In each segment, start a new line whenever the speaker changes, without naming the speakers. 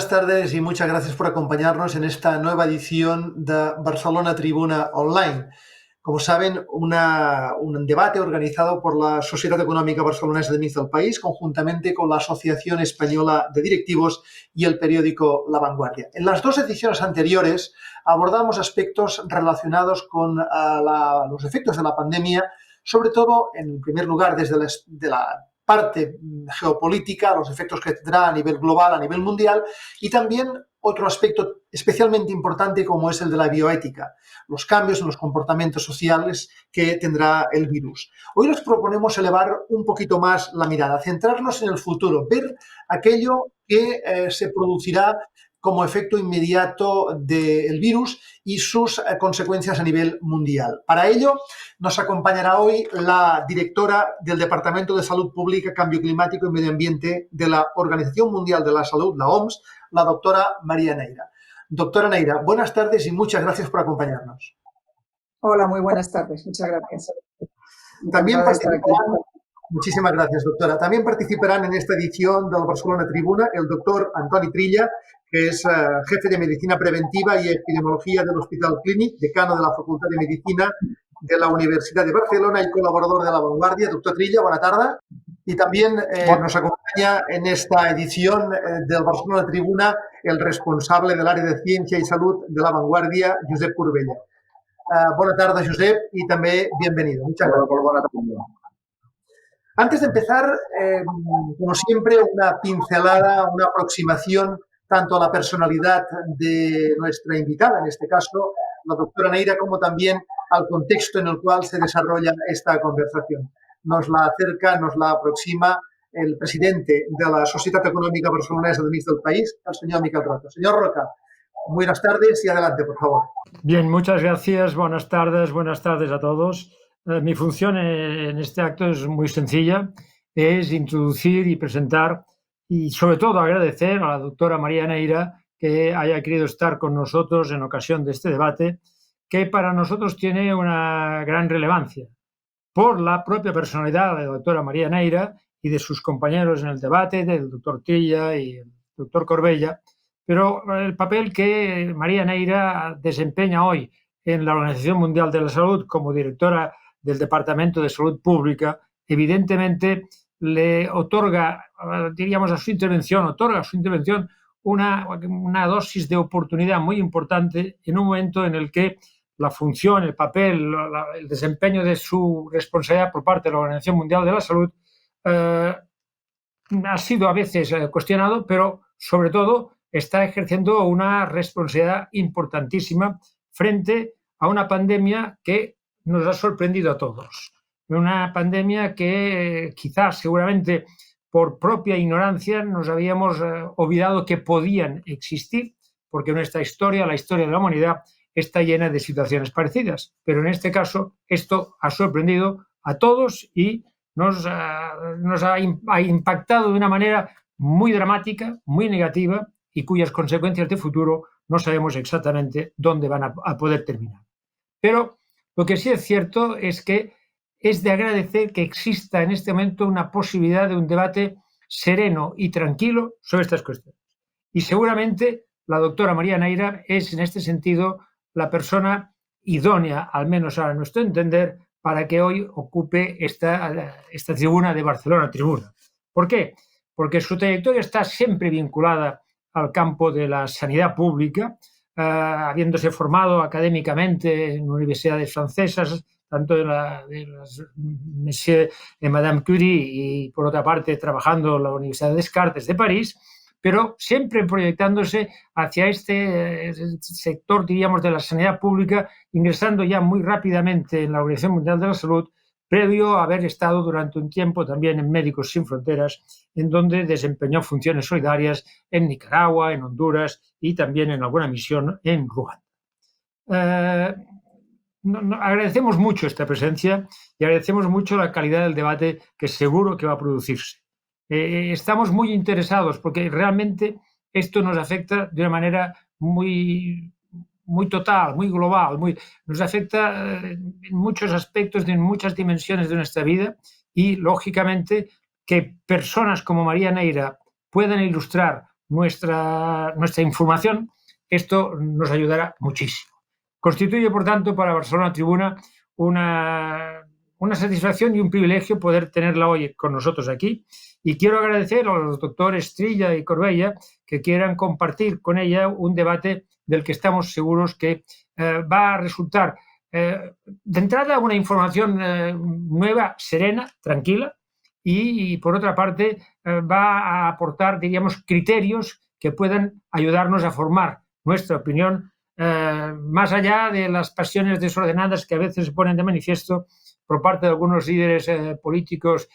Buenas tardes y muchas gracias por acompañarnos en esta nueva edición de Barcelona Tribuna Online. Como saben, un debate organizado por la Sociedad Econòmica Barcelonesa de Mig del País, conjuntamente con la Asociación Española de Directivos y el periódico La Vanguardia. En las dos ediciones anteriores abordamos aspectos relacionados con los efectos de la pandemia, sobre todo, en primer lugar, desde la parte geopolítica, los efectos que tendrá a nivel global, a nivel mundial, y también otro aspecto especialmente importante como es el de la bioética, los cambios en los comportamientos sociales que tendrá el virus. Hoy les proponemos elevar un poquito más la mirada, centrarnos en el futuro, ver aquello que se producirá como efecto inmediato del virus y sus consecuencias a nivel mundial. Para ello, nos acompañará hoy la directora del Departamento de Salud Pública, Cambio Climático y Medio Ambiente de la Organización Mundial de la Salud, la OMS, la doctora María Neira. Doctora Neira, buenas tardes y muchas gracias por acompañarnos.
Hola, muy buenas tardes. Muchas gracias.
También participarán, muchísimas gracias, doctora. También participarán en esta edición del Barcelona Tribuna el doctor Antoni Trilla, que es jefe de Medicina Preventiva y Epidemiología del Hospital Clínic, decano de la Facultad de Medicina de la Universidad de Barcelona y colaborador de La Vanguardia. Doctor Trilla, buena tarde. Y también nos acompaña en esta edición del Barcelona Tribuna el responsable del área de Ciencia y Salud de La Vanguardia, Josep Corbella. Buena tarde, Josep, y también bienvenido. Muchas gracias. Antes de empezar, como siempre, una pincelada, una aproximación tanto a la personalidad de nuestra invitada, en este caso, la doctora Neira, como también al contexto en el cual se desarrolla esta conversación. Nos la acerca, nos la aproxima el presidente de la Sociedad Econòmica Barcelonesa de Mig del País, el señor Miquel Roca. Señor Roca, buenas tardes y adelante, por favor.
Bien, muchas gracias. Buenas tardes a todos. Mi función en este acto es muy sencilla, es introducir y presentar y sobre todo agradecer a la doctora María Neira que haya querido estar con nosotros en ocasión de este debate, que para nosotros tiene una gran relevancia por la propia personalidad de la doctora María Neira y de sus compañeros en el debate, del doctor Trilla y el doctor Corbella, pero el papel que María Neira desempeña hoy en la Organización Mundial de la Salud como directora del Departamento de Salud Pública, evidentemente le otorga, diríamos, a su intervención una dosis de oportunidad muy importante en un momento en el que la función, el papel, el desempeño de su responsabilidad por parte de la Organización Mundial de la Salud ha sido a veces cuestionado, pero sobre todo está ejerciendo una responsabilidad importantísima frente a una pandemia que nos ha sorprendido a todos. Una pandemia que quizás, seguramente, por propia ignorancia nos habíamos olvidado que podían existir, porque nuestra historia, la historia de la humanidad, está llena de situaciones parecidas. Pero en este caso, esto ha sorprendido a todos y nos ha impactado de una manera muy dramática, muy negativa y cuyas consecuencias de futuro no sabemos exactamente dónde van a poder terminar. Pero lo que sí es cierto es que es de agradecer que exista en este momento una posibilidad de un debate sereno y tranquilo sobre estas cuestiones. Y seguramente la doctora María Neira es, en este sentido, la persona idónea, al menos a nuestro entender, para que hoy ocupe esta tribuna de Barcelona Tribuna. ¿Por qué? Porque su trayectoria está siempre vinculada al campo de la sanidad pública, habiéndose formado académicamente en universidades francesas, tanto de las Monsieur y Madame Curie y, por otra parte, trabajando en la Universidad de Descartes de París, pero siempre proyectándose hacia este sector, diríamos, de la sanidad pública, ingresando ya muy rápidamente en la Organización Mundial de la Salud, previo a haber estado durante un tiempo también en Médicos Sin Fronteras, en donde desempeñó funciones solidarias en Nicaragua, en Honduras y también en alguna misión en Ruanda. Agradecemos mucho esta presencia y agradecemos mucho la calidad del debate que seguro que va a producirse. Estamos muy interesados porque realmente esto nos afecta de una manera muy total, muy global, nos afecta en muchos aspectos, en muchas dimensiones de nuestra vida y, lógicamente, que personas como María Neira puedan ilustrar nuestra información, esto nos ayudará muchísimo. Constituye, por tanto, para Barcelona Tribuna una satisfacción y un privilegio poder tenerla hoy con nosotros aquí. Y quiero agradecer a los doctores Trilla y Corbella que quieran compartir con ella un debate del que estamos seguros que va a resultar, de entrada, una información nueva, serena, tranquila, y por otra parte va a aportar, diríamos, criterios que puedan ayudarnos a formar nuestra opinión más allá de las pasiones desordenadas que a veces se ponen de manifiesto por parte de algunos líderes políticos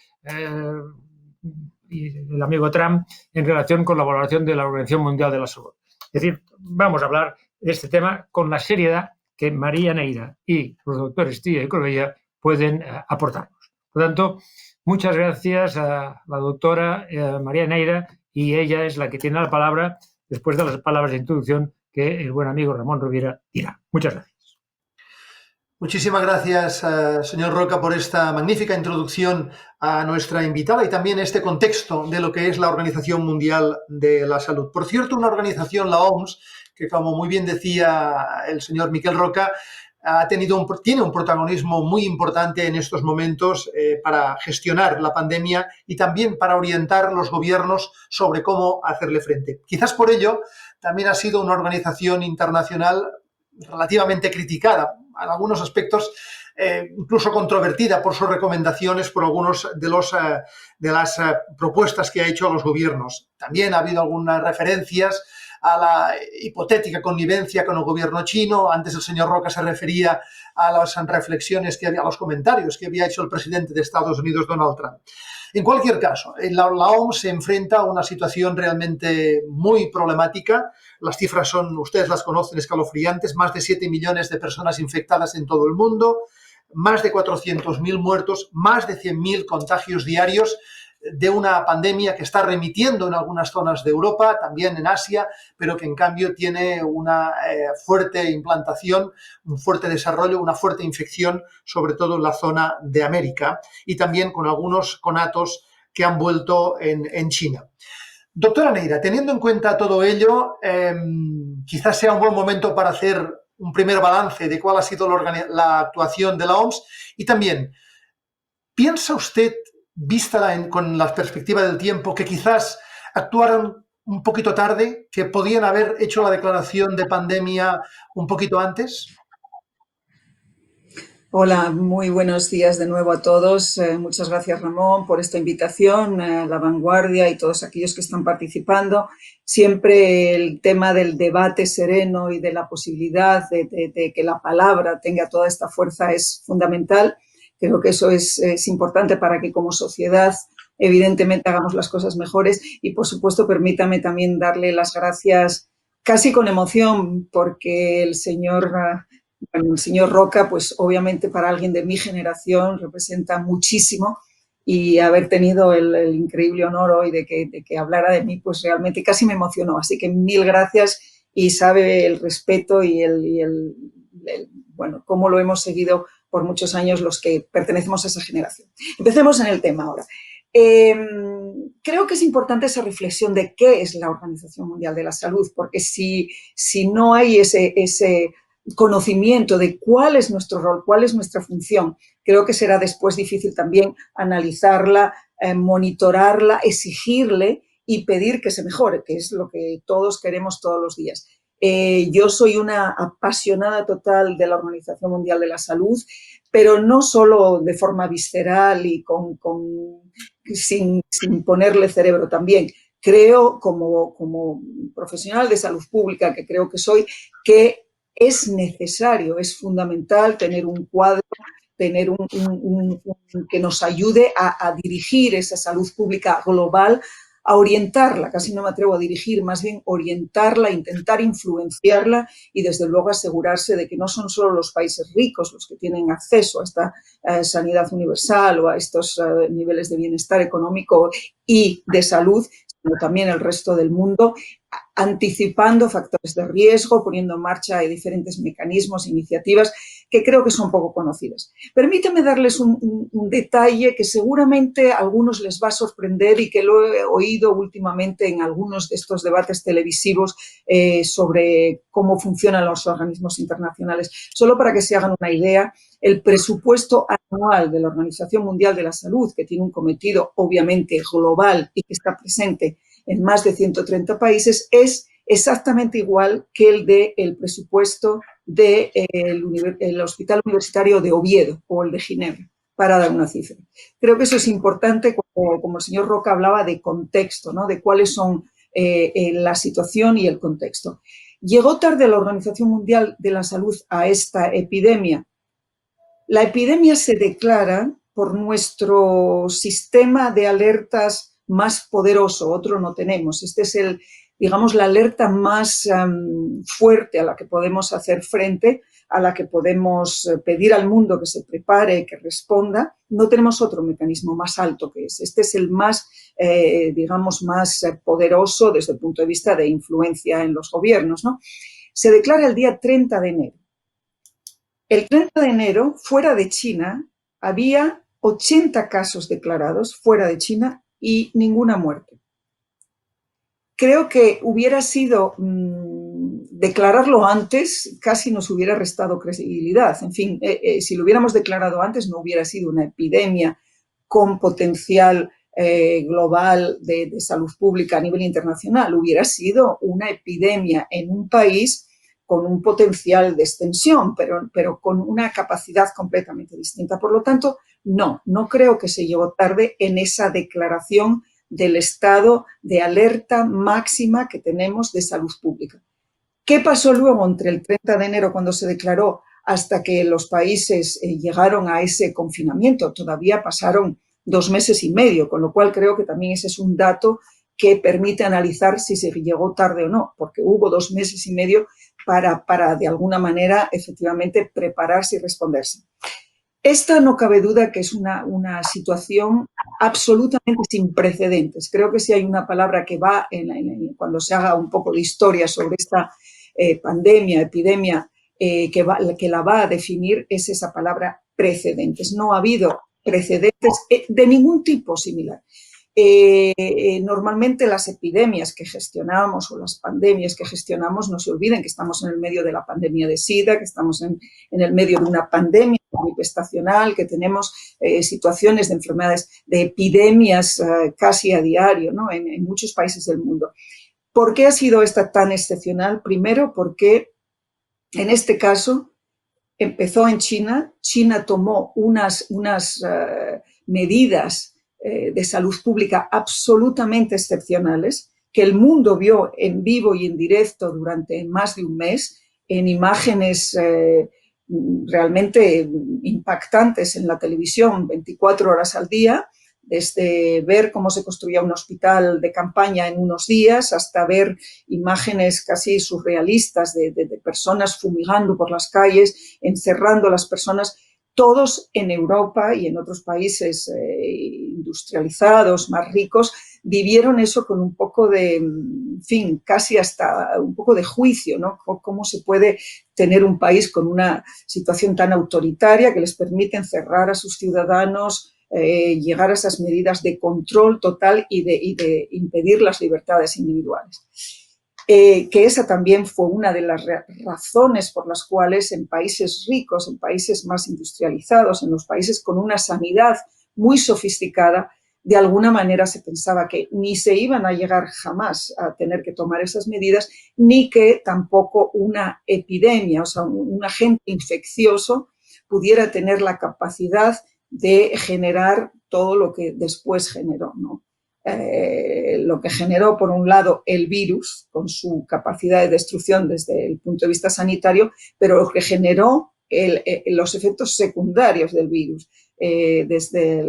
y el amigo Trump en relación con la valoración de la Organización Mundial de la Salud. Es decir, vamos a hablar de este tema con la seriedad que María Neira y los doctores Trilla y Corbella pueden aportarnos. Por lo tanto, muchas gracias a la doctora María Neira, y ella es la que tiene la palabra después de las palabras de introducción que el buen amigo Ramón Rovira dirá. Muchas gracias.
Muchísimas gracias, señor Roca, por esta magnífica introducción a nuestra invitada y también este contexto de lo que es la Organización Mundial de la Salud. Por cierto, una organización, la OMS, que como muy bien decía el señor Miquel Roca, tiene un protagonismo muy importante en estos momentos para gestionar la pandemia y también para orientar a los gobiernos sobre cómo hacerle frente. Quizás por ello también ha sido una organización internacional relativamente criticada, en algunos aspectos incluso controvertida por sus recomendaciones, por algunos de las propuestas que ha hecho a los gobiernos. También ha habido algunas referencias a la hipotética connivencia con el gobierno chino. Antes el señor Roca se refería a las reflexiones a los comentarios que había hecho el presidente de Estados Unidos, Donald Trump. En cualquier caso, la OMS se enfrenta a una situación realmente muy problemática. Las cifras ustedes las conocen, escalofriantes: más de 7 millones de personas infectadas en todo el mundo, más de 400.000 muertos, más de 100.000 contagios diarios de una pandemia que está remitiendo en algunas zonas de Europa, también en Asia, pero que en cambio tiene una fuerte implantación, un fuerte desarrollo, una fuerte infección, sobre todo en la zona de América, y también con algunos conatos que han vuelto en China. Doctora Neira, teniendo en cuenta todo ello, quizás sea un buen momento para hacer un primer balance de cuál ha sido la actuación de la OMS, y también, ¿piensa usted, vista con la perspectiva del tiempo, que quizás actuaron un poquito tarde, que podían haber hecho la declaración de pandemia un poquito antes?
Hola, muy buenos días de nuevo a todos. Muchas gracias, Ramón, por esta invitación, La Vanguardia y todos aquellos que están participando. Siempre el tema del debate sereno y de la posibilidad de que la palabra tenga toda esta fuerza es fundamental. Creo que eso es importante para que como sociedad evidentemente hagamos las cosas mejores y, por supuesto, permítame también darle las gracias casi con emoción porque el señor Roca, pues obviamente para alguien de mi generación representa muchísimo y haber tenido el increíble honor hoy de que hablara de mí, pues realmente casi me emocionó. Así que mil gracias y sabe el respeto y bueno, cómo lo hemos seguido por muchos años los que pertenecemos a esa generación. Empecemos en el tema ahora. Creo que es importante esa reflexión de qué es la Organización Mundial de la Salud, porque si no hay ese conocimiento de cuál es nuestro rol, cuál es nuestra función, creo que será después difícil también analizarla, monitorarla, exigirle y pedir que se mejore, que es lo que todos queremos todos los días. Yo soy una apasionada total de la Organización Mundial de la Salud, pero no solo de forma visceral y sin ponerle cerebro también. Creo, como profesional de salud pública que creo que soy, que es necesario, es fundamental tener un cuadro, tener que nos ayude a dirigir esa salud pública global, a orientarla, casi no me atrevo a dirigir, más bien orientarla, intentar influenciarla y desde luego asegurarse de que no son solo los países ricos los que tienen acceso a esta sanidad universal o a estos niveles de bienestar económico y de salud, sino también el resto del mundo, anticipando factores de riesgo, poniendo en marcha diferentes mecanismos, iniciativas que creo que son poco conocidas. Permíteme darles un detalle que seguramente a algunos les va a sorprender y que lo he oído últimamente en algunos de estos debates televisivos sobre cómo funcionan los organismos internacionales. Solo para que se hagan una idea, el presupuesto anual de la Organización Mundial de la Salud, que tiene un cometido obviamente global y que está presente en más de 130 países, es exactamente igual que el del presupuesto del Hospital Universitario de Oviedo o el de Ginebra, para dar una cifra. Creo que eso es importante, como el señor Roca hablaba de contexto, ¿no? De cuáles son la situación y el contexto. Llegó tarde la Organización Mundial de la Salud a esta epidemia. La epidemia se declara por nuestro sistema de alertas más poderoso, otro no tenemos. Este es digamos, la alerta más fuerte a la que podemos hacer frente, a la que podemos pedir al mundo que se prepare, que responda. No tenemos otro mecanismo más alto que ese. Este es el más, digamos, más poderoso desde el punto de vista de influencia en los gobiernos, ¿no? Se declara el día 30 de enero. El 30 de enero, fuera de China, había 80 casos declarados fuera de China y ninguna muerte. Creo que hubiera sido declararlo antes, casi nos hubiera restado credibilidad. En fin, si lo hubiéramos declarado antes, no hubiera sido una epidemia con potencial global de salud pública a nivel internacional. Hubiera sido una epidemia en un país con un potencial de extensión, pero con una capacidad completamente distinta. Por lo tanto, no creo que se llegó tarde en esa declaración del estado de alerta máxima que tenemos de salud pública. ¿Qué pasó luego entre el 30 de enero cuando se declaró hasta que los países llegaron a ese confinamiento? Todavía pasaron 2 meses y medio, con lo cual creo que también ese es un dato que permite analizar si se llegó tarde o no, porque hubo 2 meses y medio para de alguna manera, efectivamente, prepararse y responderse. Esta no cabe duda que es una situación absolutamente sin precedentes. Creo que si hay una palabra que va, cuando se haga un poco de historia sobre esta epidemia, que la va a definir, es esa palabra precedentes. No ha habido precedentes de ningún tipo similar. Normalmente las epidemias que gestionamos o las pandemias que gestionamos, no se olviden que estamos en el medio de la pandemia de SIDA, que estamos en el medio de una pandemia estacional, que tenemos situaciones de enfermedades, de epidemias casi a diario, ¿no? en muchos países del mundo. ¿Por qué ha sido esta tan excepcional? Primero, porque en este caso empezó en China. China tomó unas medidas de salud pública absolutamente excepcionales, que el mundo vio en vivo y en directo durante más de un mes, en imágenes realmente impactantes en la televisión 24 horas al día, desde ver cómo se construía un hospital de campaña en unos días hasta ver imágenes casi surrealistas de personas fumigando por las calles, encerrando a las personas. Todos en Europa y en otros países industrializados, más ricos, vivieron eso con un poco de, en fin, casi hasta un poco de juicio, ¿no? ¿Cómo se puede tener un país con una situación tan autoritaria que les permite encerrar a sus ciudadanos, llegar a esas medidas de control total y de impedir las libertades individuales? Que esa también fue una de las razones por las cuales en países ricos, en países más industrializados, en los países con una sanidad muy sofisticada, de alguna manera se pensaba que ni se iban a llegar jamás a tener que tomar esas medidas, ni que tampoco una epidemia, o sea, un agente infeccioso pudiera tener la capacidad de generar todo lo que después generó, ¿no? Lo que generó, por un lado, el virus, con su capacidad de destrucción desde el punto de vista sanitario, pero lo que generó los efectos secundarios del virus, desde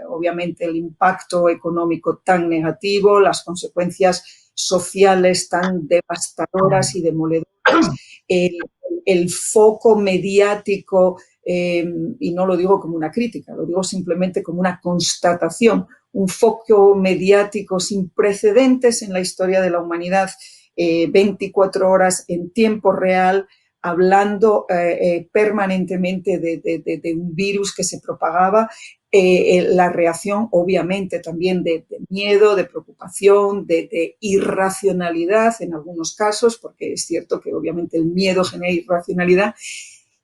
obviamente el impacto económico tan negativo, las consecuencias sociales tan devastadoras y demoledoras, el foco mediático, y no lo digo como una crítica, lo digo simplemente como una constatación, un foco mediático sin precedentes en la historia de la humanidad, 24 horas en tiempo real, hablando permanentemente de un virus que se propagaba, la reacción obviamente también de miedo, de preocupación, de irracionalidad en algunos casos, porque es cierto que obviamente el miedo genera irracionalidad,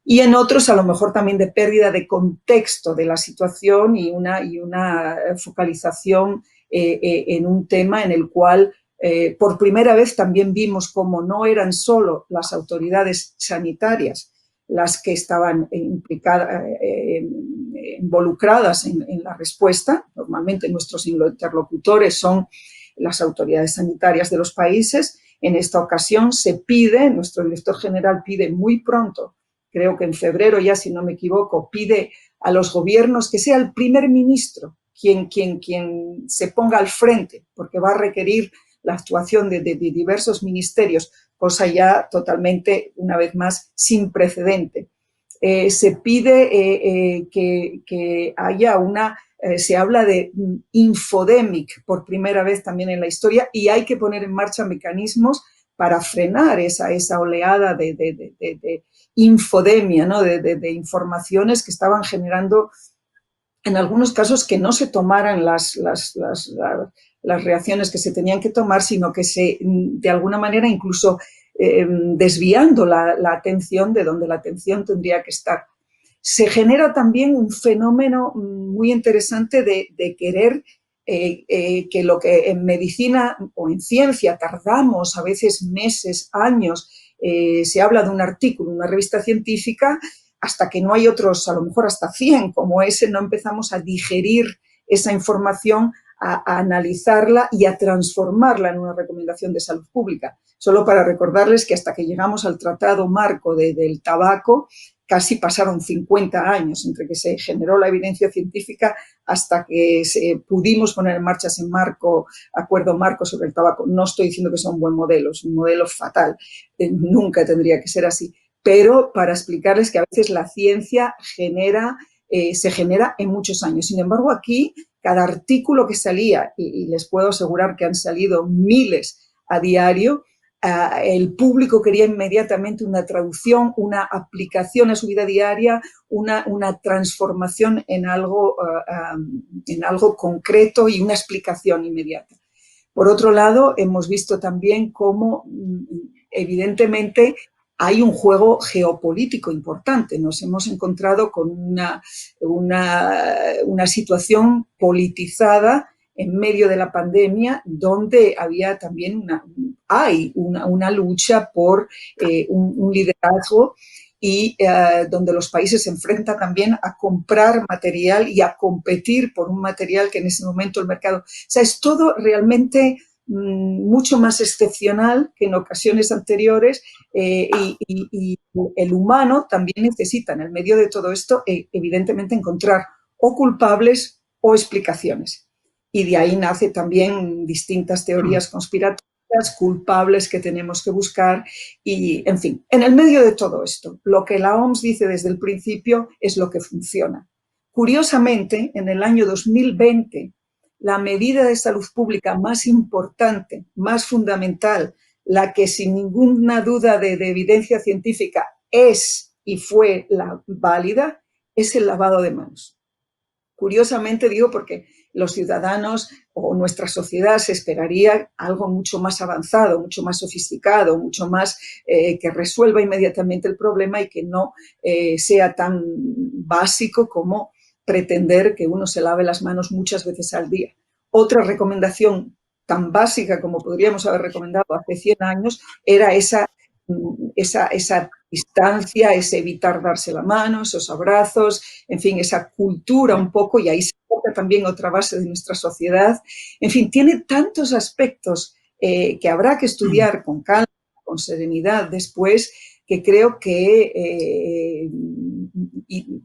y en otros a lo mejor también de pérdida de contexto de la situación y una focalización en un tema en el cual por primera vez también vimos cómo no eran solo las autoridades sanitarias las que estaban involucradas en la respuesta. Normalmente nuestros interlocutores son las autoridades sanitarias de los países. En esta ocasión se pide, nuestro director general pide muy pronto, creo que en febrero ya, si no me equivoco, pide a los gobiernos que sea el primer ministro quien se ponga al frente, porque va a requerir la actuación de diversos ministerios, cosa ya totalmente, una vez más, sin precedente. Se pide que haya se habla de infodemic por primera vez también en la historia, y hay que poner en marcha mecanismos para frenar esa oleada de infodemia, ¿no? de informaciones que estaban generando, en algunos casos, que no se tomaran las reacciones que se tenían que tomar, sino que de alguna manera incluso desviando la atención de donde la atención tendría que estar. Se genera también un fenómeno muy interesante de querer que lo que en medicina o en ciencia tardamos a veces meses, años, se habla de un artículo, una revista científica, hasta que no hay otros, a lo mejor hasta 100 como ese, no empezamos a digerir esa información, a analizarla y a transformarla en una recomendación de salud pública. Solo para recordarles que hasta que llegamos al Tratado Marco del tabaco, casi pasaron 50 años entre que se generó la evidencia científica hasta que pudimos poner en marcha ese acuerdo marco sobre el tabaco. No estoy diciendo que sea un buen modelo, es un modelo fatal, nunca tendría que ser así, pero para explicarles que a veces la ciencia se genera en muchos años. Sin embargo, aquí cada artículo que salía, y les puedo asegurar que han salido miles a diario, el público quería inmediatamente una traducción, una aplicación a su vida diaria, una transformación en algo concreto y una explicación inmediata. Por otro lado, hemos visto también cómo, evidentemente, hay un juego geopolítico importante. Nos hemos encontrado con una situación politizada en medio de la pandemia, donde había también una lucha por un liderazgo y donde los países se enfrentan también a comprar material y a competir por un material que en ese momento el mercado... O sea, es todo realmente mucho más excepcional que en ocasiones anteriores, y el humano también necesita, en el medio de todo esto, evidentemente encontrar o culpables o explicaciones. Y de ahí nace también distintas teorías conspiratorias, culpables que tenemos que buscar y, en fin, en el medio de todo esto, lo que la OMS dice desde el principio es lo que funciona. Curiosamente, en el año 2020, la medida de salud pública más importante, más fundamental, la que sin ninguna duda de evidencia científica es y fue la válida, es el lavado de manos. Curiosamente digo porque los ciudadanos o nuestra sociedad se esperaría algo mucho más avanzado, mucho más sofisticado, mucho más que resuelva inmediatamente el problema y que no sea tan básico como pretender que uno se lave las manos muchas veces al día. Otra recomendación tan básica como podríamos haber recomendado hace 100 años era esa distancia, ese evitar darse la mano, esos abrazos, en fin, esa cultura un poco, y ahí se toca también otra base de nuestra sociedad. En fin, tiene tantos aspectos que habrá que estudiar con calma, con serenidad después, que creo que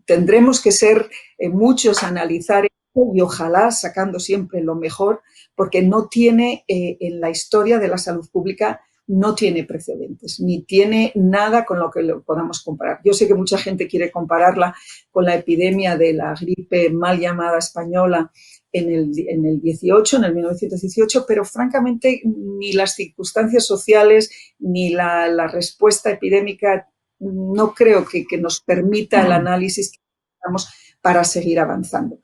tendremos que ser muchos a analizar esto y ojalá sacando siempre lo mejor, porque no tiene en la historia de la salud pública, no tiene precedentes, ni tiene nada con lo que lo podamos comparar. Yo sé que mucha gente quiere compararla con la epidemia de la gripe mal llamada española en el 1918, pero francamente ni las circunstancias sociales ni la respuesta epidémica no creo que nos permita el análisis que necesitamos para seguir avanzando.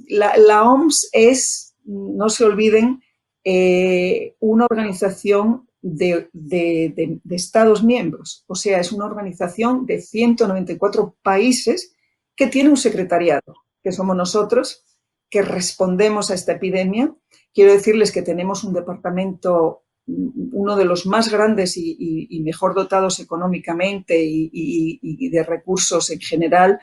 La OMS es, no se olviden, una organización de Estados miembros, o sea, es una organización de 194 países que tiene un secretariado, que somos nosotros, que respondemos a esta epidemia. Quiero decirles que tenemos un departamento, uno de los más grandes y mejor dotados económicamente y de recursos en general,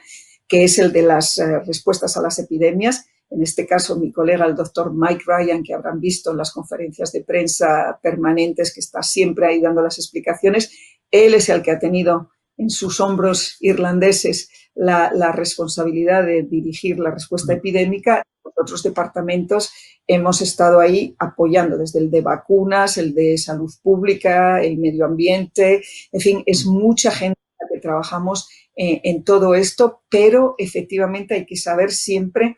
que es el de las respuestas a las epidemias. En este caso, mi colega, el doctor Mike Ryan, que habrán visto en las conferencias de prensa permanentes, que está siempre ahí dando las explicaciones, él es el que ha tenido en sus hombros irlandeses la responsabilidad de dirigir la respuesta epidémica. Los otros departamentos hemos estado ahí apoyando, desde el de vacunas, el de salud pública, el medio ambiente, en fin, es mucha gente la que trabajamos en todo esto, pero efectivamente hay que saber siempre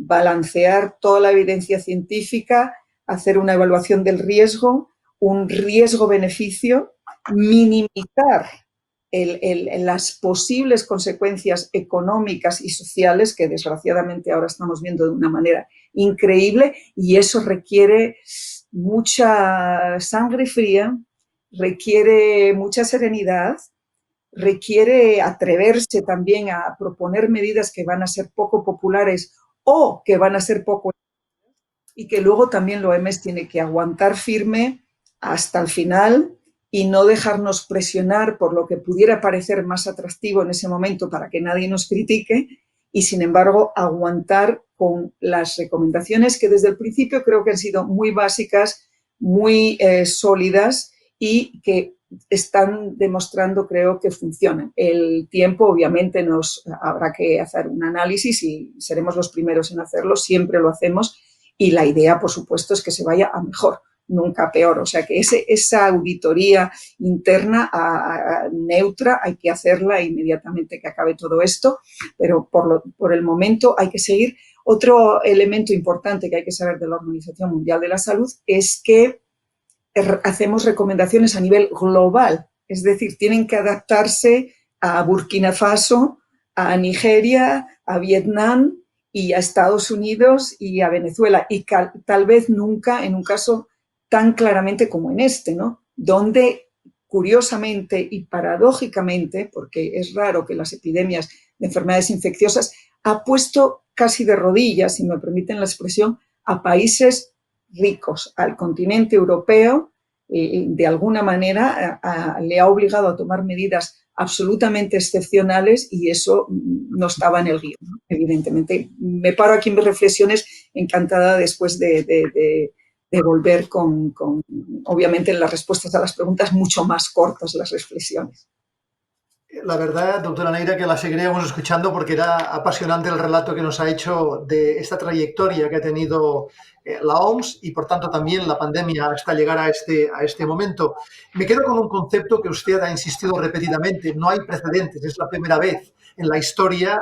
balancear toda la evidencia científica, hacer una evaluación del riesgo, un riesgo-beneficio, minimizar las posibles consecuencias económicas y sociales que desgraciadamente ahora estamos viendo de una manera increíble, y eso requiere mucha sangre fría, requiere mucha serenidad, requiere atreverse también a proponer medidas que van a ser poco populares o que van a ser poco, y que luego también la OMS tiene que aguantar firme hasta el final y no dejarnos presionar por lo que pudiera parecer más atractivo en ese momento para que nadie nos critique, y sin embargo aguantar con las recomendaciones que desde el principio creo que han sido muy básicas, muy sólidas y que están demostrando, creo, que funcionan. El tiempo, obviamente, habrá que hacer un análisis y seremos los primeros en hacerlo, siempre lo hacemos, y la idea, por supuesto, es que se vaya a mejor, nunca a peor. O sea, que esa auditoría interna neutra hay que hacerla inmediatamente que acabe todo esto, pero por el momento hay que seguir. Otro elemento importante que hay que saber de la Organización Mundial de la Salud es que hacemos recomendaciones a nivel global, es decir, tienen que adaptarse a Burkina Faso, a Nigeria, a Vietnam y a Estados Unidos y a Venezuela, y tal vez nunca en un caso tan claramente como en este, ¿no? Donde, curiosamente y paradójicamente, porque es raro que las epidemias de enfermedades infecciosas, ha puesto casi de rodillas, si me permiten la expresión, a países ricos, al continente europeo, de alguna manera le ha obligado a tomar medidas absolutamente excepcionales, y eso no estaba en el guión, ¿no? Evidentemente. Me paro aquí en mis reflexiones, encantada después de volver con, obviamente, las respuestas a las preguntas mucho más cortas, las reflexiones.
La verdad, doctora Neira, que la seguiríamos escuchando porque era apasionante el relato que nos ha hecho de esta trayectoria que ha tenido la OMS y, por tanto, también la pandemia hasta llegar a este momento. Me quedo con un concepto que usted ha insistido repetidamente. No hay precedentes, es la primera vez en la historia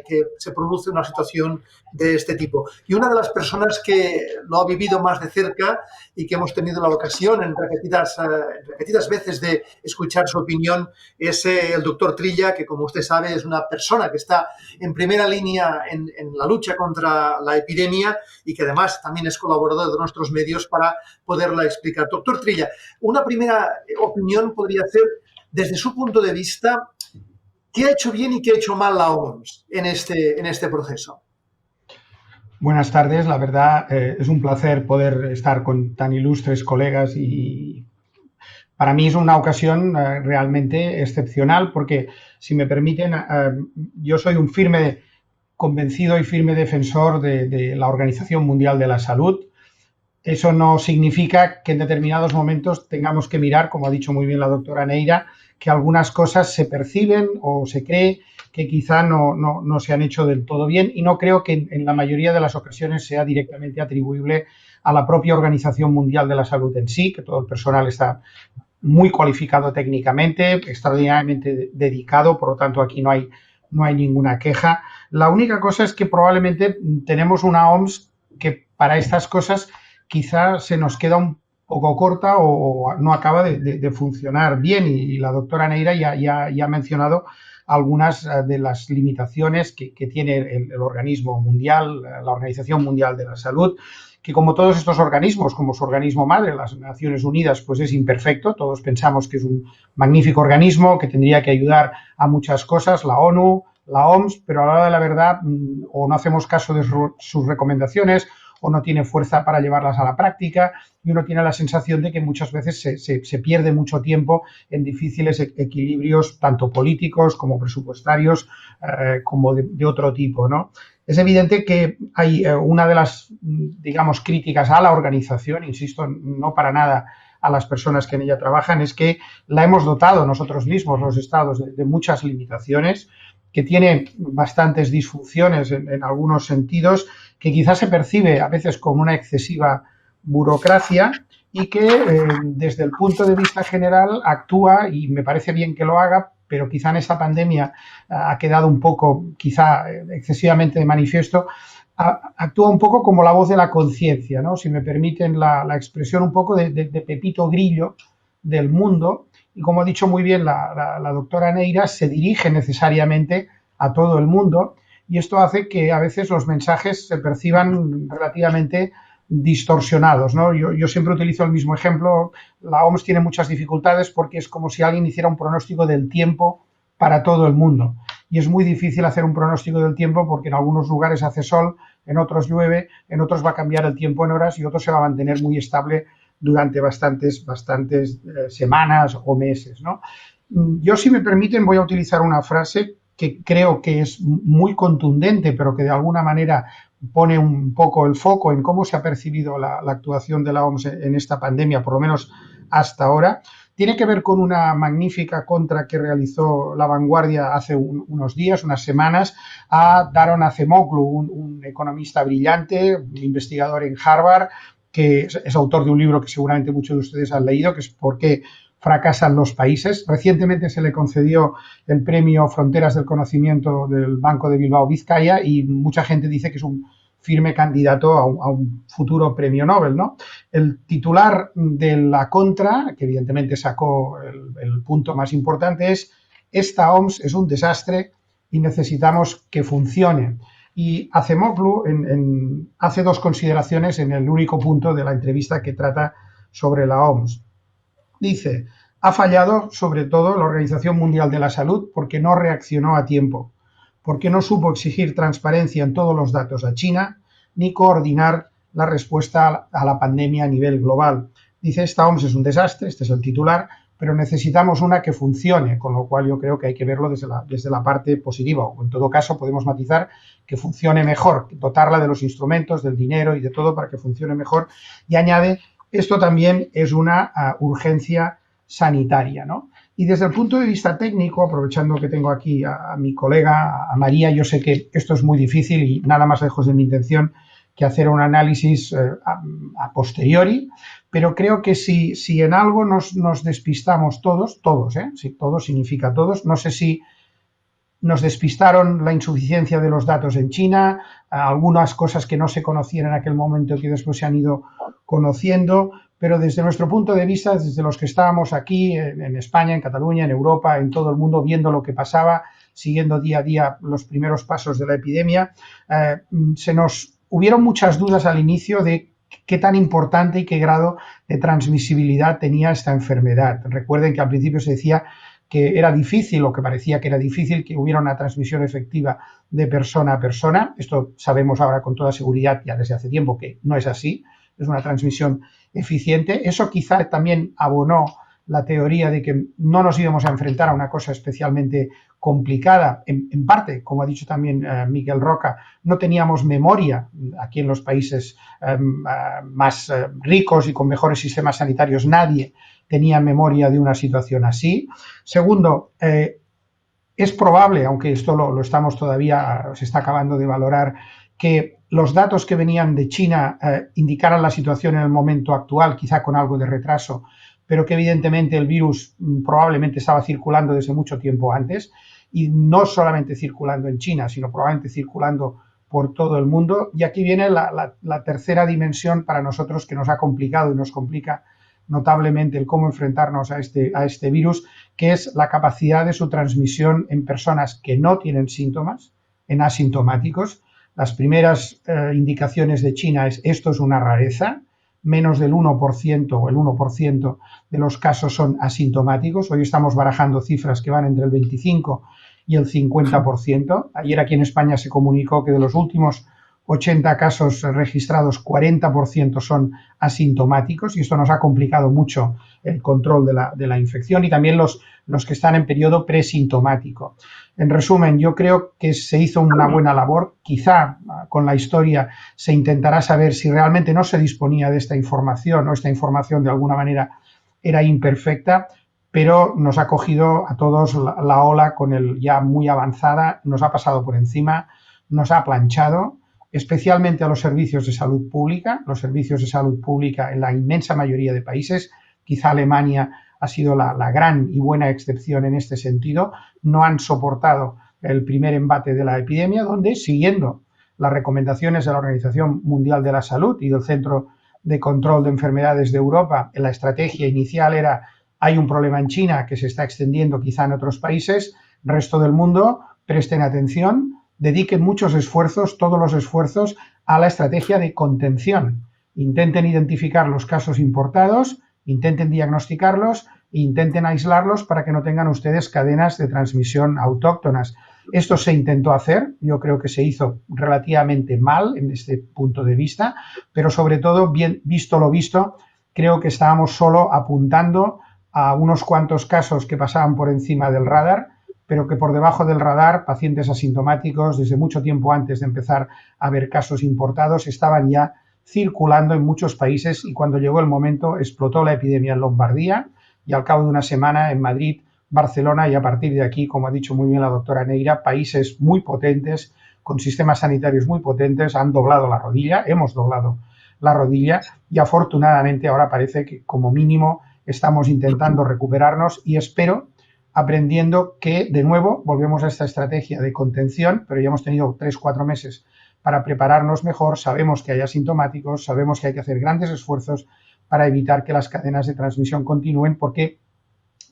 que se produce una situación de este tipo. Y una de las personas que lo ha vivido más de cerca y que hemos tenido la ocasión en repetidas veces de escuchar su opinión es el doctor Trilla, que, como usted sabe, es una persona que está en primera línea en la lucha contra la epidemia y que además también es colaborador de nuestros medios para poderla explicar. Doctor Trilla, una primera opinión podría ser, desde su punto de vista, ¿qué ha hecho bien y qué ha hecho mal la OMS en este proceso?
Buenas tardes, la verdad es un placer poder estar con tan ilustres colegas y para mí es una ocasión realmente excepcional porque, si me permiten, yo soy un convencido y firme defensor de la Organización Mundial de la Salud. Eso no significa que en determinados momentos tengamos que mirar, como ha dicho muy bien la doctora Neira, que algunas cosas se perciben o se cree que quizá no se han hecho del todo bien, y no creo que en la mayoría de las ocasiones sea directamente atribuible a la propia Organización Mundial de la Salud en sí, que todo el personal está muy cualificado técnicamente, extraordinariamente dedicado, por lo tanto aquí no hay ninguna queja. La única cosa es que probablemente tenemos una OMS que para estas cosas quizá se nos queda un poco corta o no acaba de funcionar bien. Y la doctora Neira ya ha mencionado algunas de las limitaciones que tiene el organismo mundial, la Organización Mundial de la Salud, que como todos estos organismos, como su organismo madre, las Naciones Unidas, pues es imperfecto. Todos pensamos que es un magnífico organismo que tendría que ayudar a muchas cosas, la ONU, la OMS, pero a la hora de la verdad o no hacemos caso de sus recomendaciones o no tiene fuerza para llevarlas a la práctica, y uno tiene la sensación de que muchas veces se pierde mucho tiempo en difíciles equilibrios, tanto políticos como presupuestarios, como de otro tipo, ¿no? Es evidente que hay una de las, digamos, críticas a la organización, insisto, no para nada a las personas que en ella trabajan, es que la hemos dotado nosotros mismos, los estados, de muchas limitaciones, que tiene bastantes disfunciones en algunos sentidos, que quizás se percibe a veces como una excesiva burocracia y que desde el punto de vista general actúa, y me parece bien que lo haga, pero quizá en esta pandemia ha quedado un poco, quizá excesivamente de manifiesto, actúa un poco como la voz de la conciencia, ¿no? Si me permiten la expresión, un poco de Pepito Grillo del mundo. Y como ha dicho muy bien la doctora Neira, se dirige necesariamente a todo el mundo, y esto hace que a veces los mensajes se perciban relativamente distorsionados, ¿no? Yo siempre utilizo el mismo ejemplo. La OMS tiene muchas dificultades porque es como si alguien hiciera un pronóstico del tiempo para todo el mundo. Y es muy difícil hacer un pronóstico del tiempo porque en algunos lugares hace sol, en otros llueve, en otros va a cambiar el tiempo en horas y otros se va a mantener muy estable durante bastantes semanas o meses, ¿no? Yo, si me permiten, voy a utilizar una frase que creo que es muy contundente, pero que de alguna manera pone un poco el foco en cómo se ha percibido la actuación de la OMS en esta pandemia, por lo menos hasta ahora. Tiene que ver con una magnífica contra que realizó La Vanguardia hace unos días, unas semanas, a Daron Acemoglu, un economista brillante, un investigador en Harvard, que es autor de un libro que seguramente muchos de ustedes han leído, que es ¿Por qué fracasan los países? Recientemente se le concedió el premio Fronteras del Conocimiento del Banco de Bilbao Vizcaya y mucha gente dice que es un firme candidato a un futuro premio Nobel, ¿no? El titular de la contra, que evidentemente sacó el punto más importante, es: esta OMS es un desastre y necesitamos que funcione. Y Acemoglu hace dos consideraciones en el único punto de la entrevista que trata sobre la OMS. Dice: ha fallado sobre todo la Organización Mundial de la Salud porque no reaccionó a tiempo, porque no supo exigir transparencia en todos los datos a China, ni coordinar la respuesta a la pandemia a nivel global. Dice: esta OMS es un desastre, este es el titular, pero necesitamos una que funcione, con lo cual yo creo que hay que verlo desde la parte positiva, o en todo caso podemos matizar que funcione mejor, dotarla de los instrumentos, del dinero y de todo para que funcione mejor, y añade: esto también es una urgencia sanitaria, ¿no? Y desde el punto de vista técnico, aprovechando que tengo aquí a mi colega, a María, yo sé que esto es muy difícil y nada más lejos de mi intención que hacer un análisis a posteriori, pero creo que si en algo nos despistamos todos, si todos significa todos, no sé si nos despistaron la insuficiencia de los datos en China, algunas cosas que no se conocían en aquel momento que después se han ido conociendo, pero desde nuestro punto de vista, desde los que estábamos aquí en España, en Cataluña, en Europa, en todo el mundo, viendo lo que pasaba, siguiendo día a día los primeros pasos de la epidemia, hubieron muchas dudas al inicio de qué tan importante y qué grado de transmisibilidad tenía esta enfermedad. Recuerden que al principio se decía que era difícil, o que parecía que era difícil, que hubiera una transmisión efectiva de persona a persona. Esto sabemos ahora con toda seguridad, ya desde hace tiempo, que no es así, es una transmisión eficiente. Eso quizá también abonó la teoría de que no nos íbamos a enfrentar a una cosa especialmente complicada. En parte, como ha dicho también Miguel Roca, no teníamos memoria aquí en los países más ricos y con mejores sistemas sanitarios. Nadie tenía memoria de una situación así. Segundo, es probable, aunque esto lo estamos todavía, se está acabando de valorar, que los datos que venían de China indicaran la situación en el momento actual, quizá con algo de retraso, pero que evidentemente el virus probablemente estaba circulando desde mucho tiempo antes, y no solamente circulando en China, sino probablemente circulando por todo el mundo. Y aquí viene la tercera dimensión para nosotros, que nos ha complicado y nos complica notablemente el cómo enfrentarnos a este virus, que es la capacidad de su transmisión en personas que no tienen síntomas, en asintomáticos. Las primeras indicaciones de China es esto es una rareza, menos del 1% o el 1% de los casos son asintomáticos. Hoy estamos barajando cifras que van entre el 25 y el 50%. Ayer aquí en España se comunicó que de los últimos 80 casos registrados, 40% son asintomáticos y esto nos ha complicado mucho el control de la infección y también los que están en periodo presintomático. En resumen, yo creo que se hizo una buena labor. Quizá con la historia se intentará saber si realmente no se disponía de esta información o esta información de alguna manera era imperfecta, pero nos ha cogido a todos la ola con el ya muy avanzada, nos ha pasado por encima, nos ha planchado, especialmente a los servicios de salud pública. Los servicios de salud pública en la inmensa mayoría de países, quizá Alemania ha sido la gran y buena excepción en este sentido, no han soportado el primer embate de la epidemia, donde, siguiendo las recomendaciones de la Organización Mundial de la Salud y del Centro de Control de Enfermedades de Europa, la estrategia inicial era hay un problema en China que se está extendiendo quizá en otros países, resto del mundo, presten atención, dediquen muchos esfuerzos, todos los esfuerzos, a la estrategia de contención. Intenten identificar los casos importados, intenten diagnosticarlos e intenten aislarlos para que no tengan ustedes cadenas de transmisión autóctonas. Esto se intentó hacer, yo creo que se hizo relativamente mal en este punto de vista, pero sobre todo, bien visto lo visto, creo que estábamos solo apuntando a unos cuantos casos que pasaban por encima del radar, pero que por debajo del radar, pacientes asintomáticos, desde mucho tiempo antes de empezar a haber casos importados, estaban ya circulando en muchos países y cuando llegó el momento explotó la epidemia en Lombardía y al cabo de una semana en Madrid, Barcelona y a partir de aquí, como ha dicho muy bien la doctora Neira, países muy potentes, con sistemas sanitarios muy potentes, han doblado la rodilla, hemos doblado la rodilla y afortunadamente ahora parece que como mínimo estamos intentando recuperarnos y espero aprendiendo que de nuevo volvemos a esta estrategia de contención, pero ya hemos tenido 3-4 meses para prepararnos mejor, sabemos que hay asintomáticos, sabemos que hay que hacer grandes esfuerzos para evitar que las cadenas de transmisión continúen porque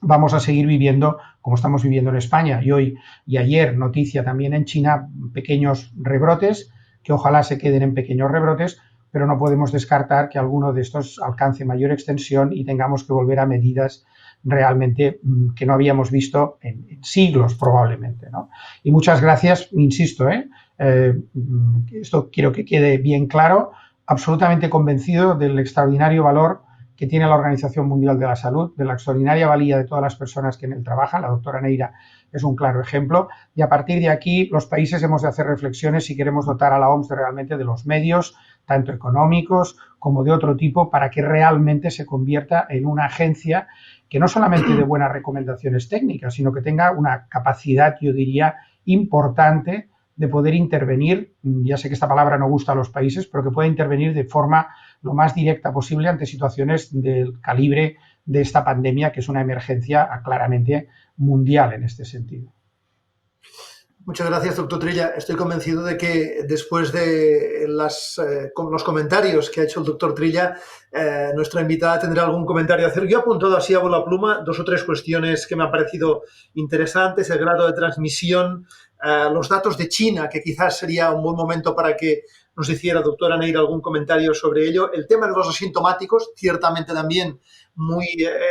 vamos a seguir viviendo como estamos viviendo en España y hoy y ayer noticia también en China, pequeños rebrotes que ojalá se queden en pequeños rebrotes, pero no podemos descartar que alguno de estos alcance mayor extensión y tengamos que volver a medidas realmente que no habíamos visto en siglos probablemente, ¿no? Y muchas gracias, insisto, esto quiero que quede bien claro, absolutamente convencido del extraordinario valor que tiene la Organización Mundial de la Salud, de la extraordinaria valía de todas las personas que en él trabajan. La doctora Neira es un claro ejemplo. Y a partir de aquí, los países hemos de hacer reflexiones si queremos dotar a la OMS realmente de los medios, tanto económicos como de otro tipo, para que realmente se convierta en una agencia que no solamente dé buenas recomendaciones técnicas, sino que tenga una capacidad, yo diría, importante de poder intervenir, ya sé que esta palabra no gusta a los países, pero que pueda intervenir de forma lo más directa posible ante situaciones del calibre de esta pandemia, que es una emergencia claramente mundial en este sentido.
Muchas gracias, doctor Trilla. Estoy convencido de que después de los comentarios que ha hecho el doctor Trilla, nuestra invitada tendrá algún comentario a hacer. Yo he apuntado así a bola pluma 2 o 3 cuestiones que me han parecido interesantes, el grado de transmisión, los datos de China, que quizás sería un buen momento para que nos hiciera, doctora Neira, algún comentario sobre ello. El tema de los asintomáticos, ciertamente también muy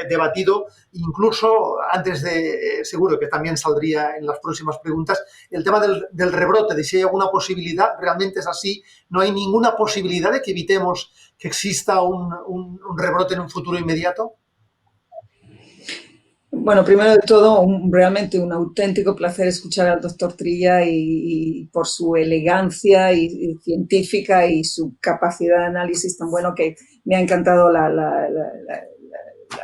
debatido, incluso antes de, seguro que también saldría en las próximas preguntas, el tema del rebrote, de si hay alguna posibilidad, realmente es así, no hay ninguna posibilidad de que evitemos que exista un rebrote en un futuro inmediato.
Bueno, primero de todo, realmente un auténtico placer escuchar al doctor Trilla y por su elegancia y científica y su capacidad de análisis tan bueno que me ha encantado la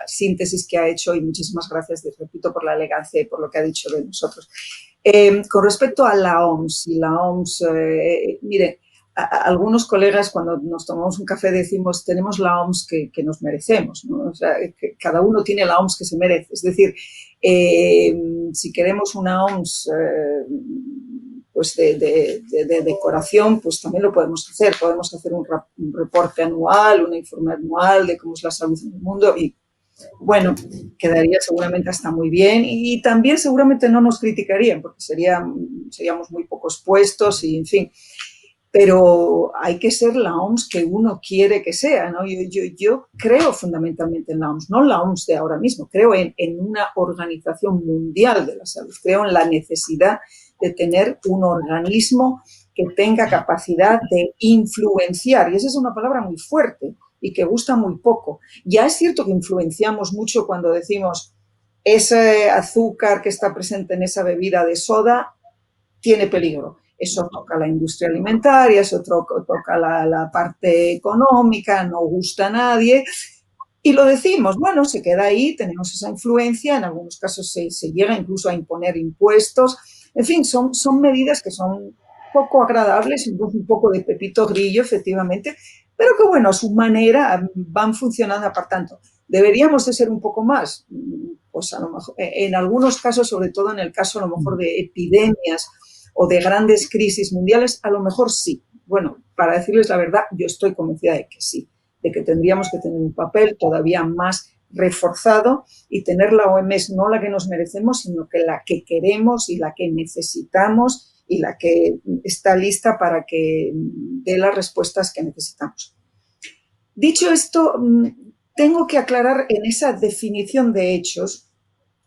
síntesis que ha hecho y muchísimas gracias, les repito, por la elegancia y por lo que ha dicho de nosotros. Con respecto a la OMS y la OMS, mire, algunos colegas cuando nos tomamos un café decimos tenemos la OMS que nos merecemos, ¿no? O sea, que cada uno tiene la OMS que se merece. Es decir, si queremos una OMS pues de decoración, pues también lo podemos hacer. Podemos hacer un reporte anual, un informe anual de cómo es la salud en el mundo y, bueno, quedaría seguramente hasta muy bien y también seguramente no nos criticarían porque seríamos muy pocos puestos y, en fin. Pero hay que ser la OMS que uno quiere que sea, ¿no? Yo creo fundamentalmente en la OMS, no la OMS de ahora mismo, creo en una organización mundial de la salud, creo en la necesidad de tener un organismo que tenga capacidad de influenciar, y esa es una palabra muy fuerte y que gusta muy poco. Ya es cierto que influenciamos mucho cuando decimos ese azúcar que está presente en esa bebida de soda tiene peligro. Eso toca la industria alimentaria, eso toca la parte económica, no gusta a nadie. Y lo decimos, bueno, se queda ahí, tenemos esa influencia, en algunos casos se llega incluso a imponer impuestos. En fin, son medidas que son poco agradables, un poco de pepito grillo, efectivamente, pero que, bueno, a su manera van funcionando. Por tanto, ¿deberíamos de ser un poco más? Pues a lo mejor, en algunos casos, sobre todo en el caso a lo mejor de epidemias o de grandes crisis mundiales, a lo mejor sí. Bueno, para decirles la verdad, yo estoy convencida de que sí, de que tendríamos que tener un papel todavía más reforzado y tener la OMS no la que nos merecemos, sino que la que queremos y la que necesitamos y la que está lista para que dé las respuestas que necesitamos. Dicho esto, tengo que aclarar en esa definición de hechos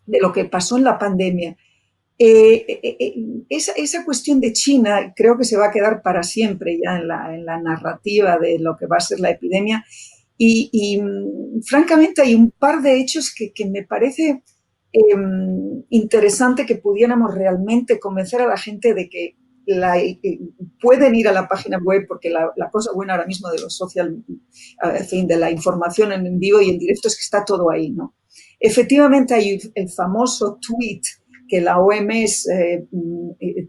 de lo que pasó en la pandemia. Esa cuestión de China creo que se va a quedar para siempre ya en la narrativa de lo que va a ser la epidemia y francamente hay un par de hechos que me parece interesante que pudiéramos realmente convencer a la gente de que pueden ir a la página web porque la cosa buena ahora mismo de los social, en fin, de la información en vivo y en directo es que está todo ahí, ¿no? Efectivamente hay el famoso tweet que la OMS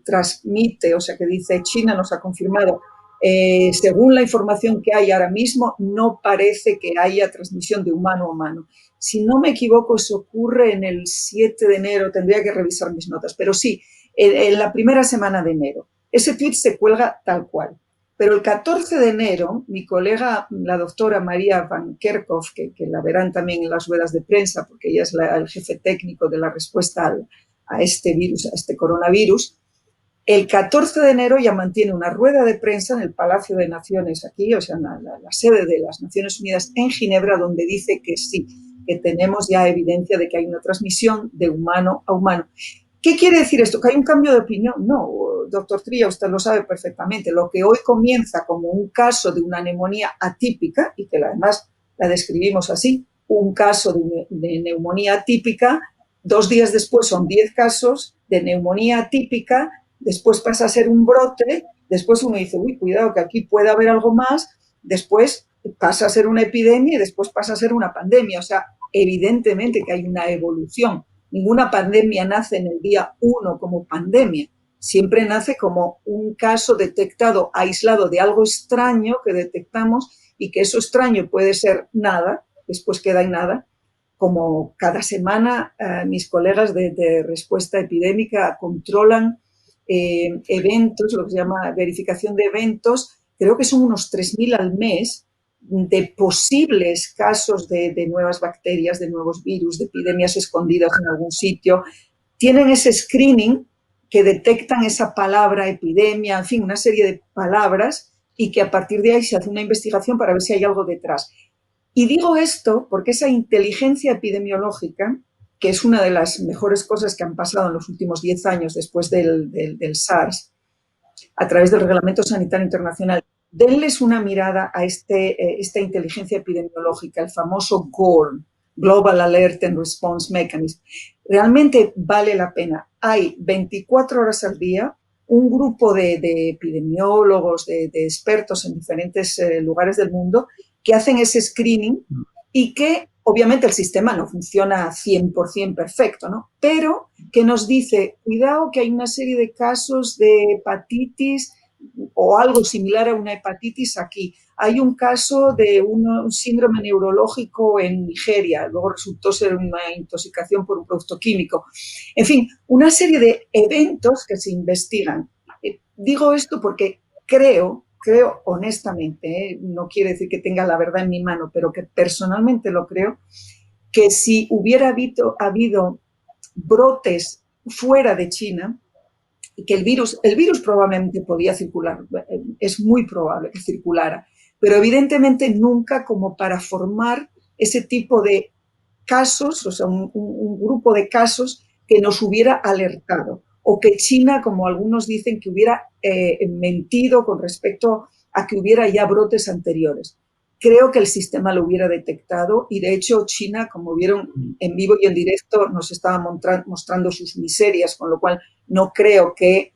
transmite, o sea, que dice China nos ha confirmado, según la información que hay ahora mismo, no parece que haya transmisión de humano a humano. Si no me equivoco, eso ocurre en el 7 de enero, tendría que revisar mis notas, pero sí, en la primera semana de enero. Ese tweet se cuelga tal cual. Pero el 14 de enero, mi colega, la doctora María Van Kerkhove, que la verán también en las ruedas de prensa, porque ella es el jefe técnico de la respuesta a este virus, a este coronavirus, el 14 de enero ya mantiene una rueda de prensa en el Palacio de Naciones aquí, o sea, en la sede de las Naciones Unidas en Ginebra, donde dice que sí, que tenemos ya evidencia de que hay una transmisión de humano a humano. ¿Qué quiere decir esto? ¿Que hay un cambio de opinión? No, doctor Tria, usted lo sabe perfectamente. Lo que hoy comienza como un caso de una neumonía atípica, y que además la describimos así, un caso de neumonía atípica, 2 días después son 10 casos de neumonía atípica, después pasa a ser un brote, después uno dice, uy, cuidado que aquí puede haber algo más, después pasa a ser una epidemia y después pasa a ser una pandemia. O sea, evidentemente que hay una evolución. Ninguna pandemia nace en el día 1 como pandemia. Siempre nace como un caso detectado, aislado de algo extraño que detectamos y que eso extraño puede ser nada, después queda en nada. Como cada semana mis colegas de respuesta epidémica controlan eventos, lo que se llama verificación de eventos, creo que son unos 3.000 al mes, de posibles casos de nuevas bacterias, de nuevos virus, de epidemias escondidas en algún sitio. Tienen ese screening que detectan esa palabra epidemia, en fin, una serie de palabras y que a partir de ahí se hace una investigación para ver si hay algo detrás. Y digo esto porque esa inteligencia epidemiológica, que es una de las mejores cosas que han pasado en los últimos 10 años después del SARS, a través del Reglamento Sanitario Internacional, denles una mirada a esta inteligencia epidemiológica, el famoso GALRM, Global Alert and Response Mechanism. Realmente vale la pena. Hay 24 horas al día un grupo de epidemiólogos, de expertos en diferentes lugares del mundo que hacen ese screening y que obviamente el sistema no funciona 100% perfecto, ¿no? Pero que nos dice, cuidado que hay una serie de casos de hepatitis o algo similar a una hepatitis aquí. Hay un caso de un síndrome neurológico en Nigeria, luego resultó ser una intoxicación por un producto químico. En fin, una serie de eventos que se investigan Digo esto porque creo honestamente, no quiere decir que tenga la verdad en mi mano, pero que personalmente lo creo, que si hubiera habido brotes fuera de China, y que el virus probablemente podía circular, es muy probable que circulara, pero evidentemente nunca como para formar ese tipo de casos, o sea, un grupo de casos que nos hubiera alertado, o que China, como algunos dicen, que hubiera mentido con respecto a que hubiera ya brotes anteriores. Creo que el sistema lo hubiera detectado y, de hecho, China, como vieron en vivo y en directo, nos estaba mostrando sus miserias, con lo cual no creo que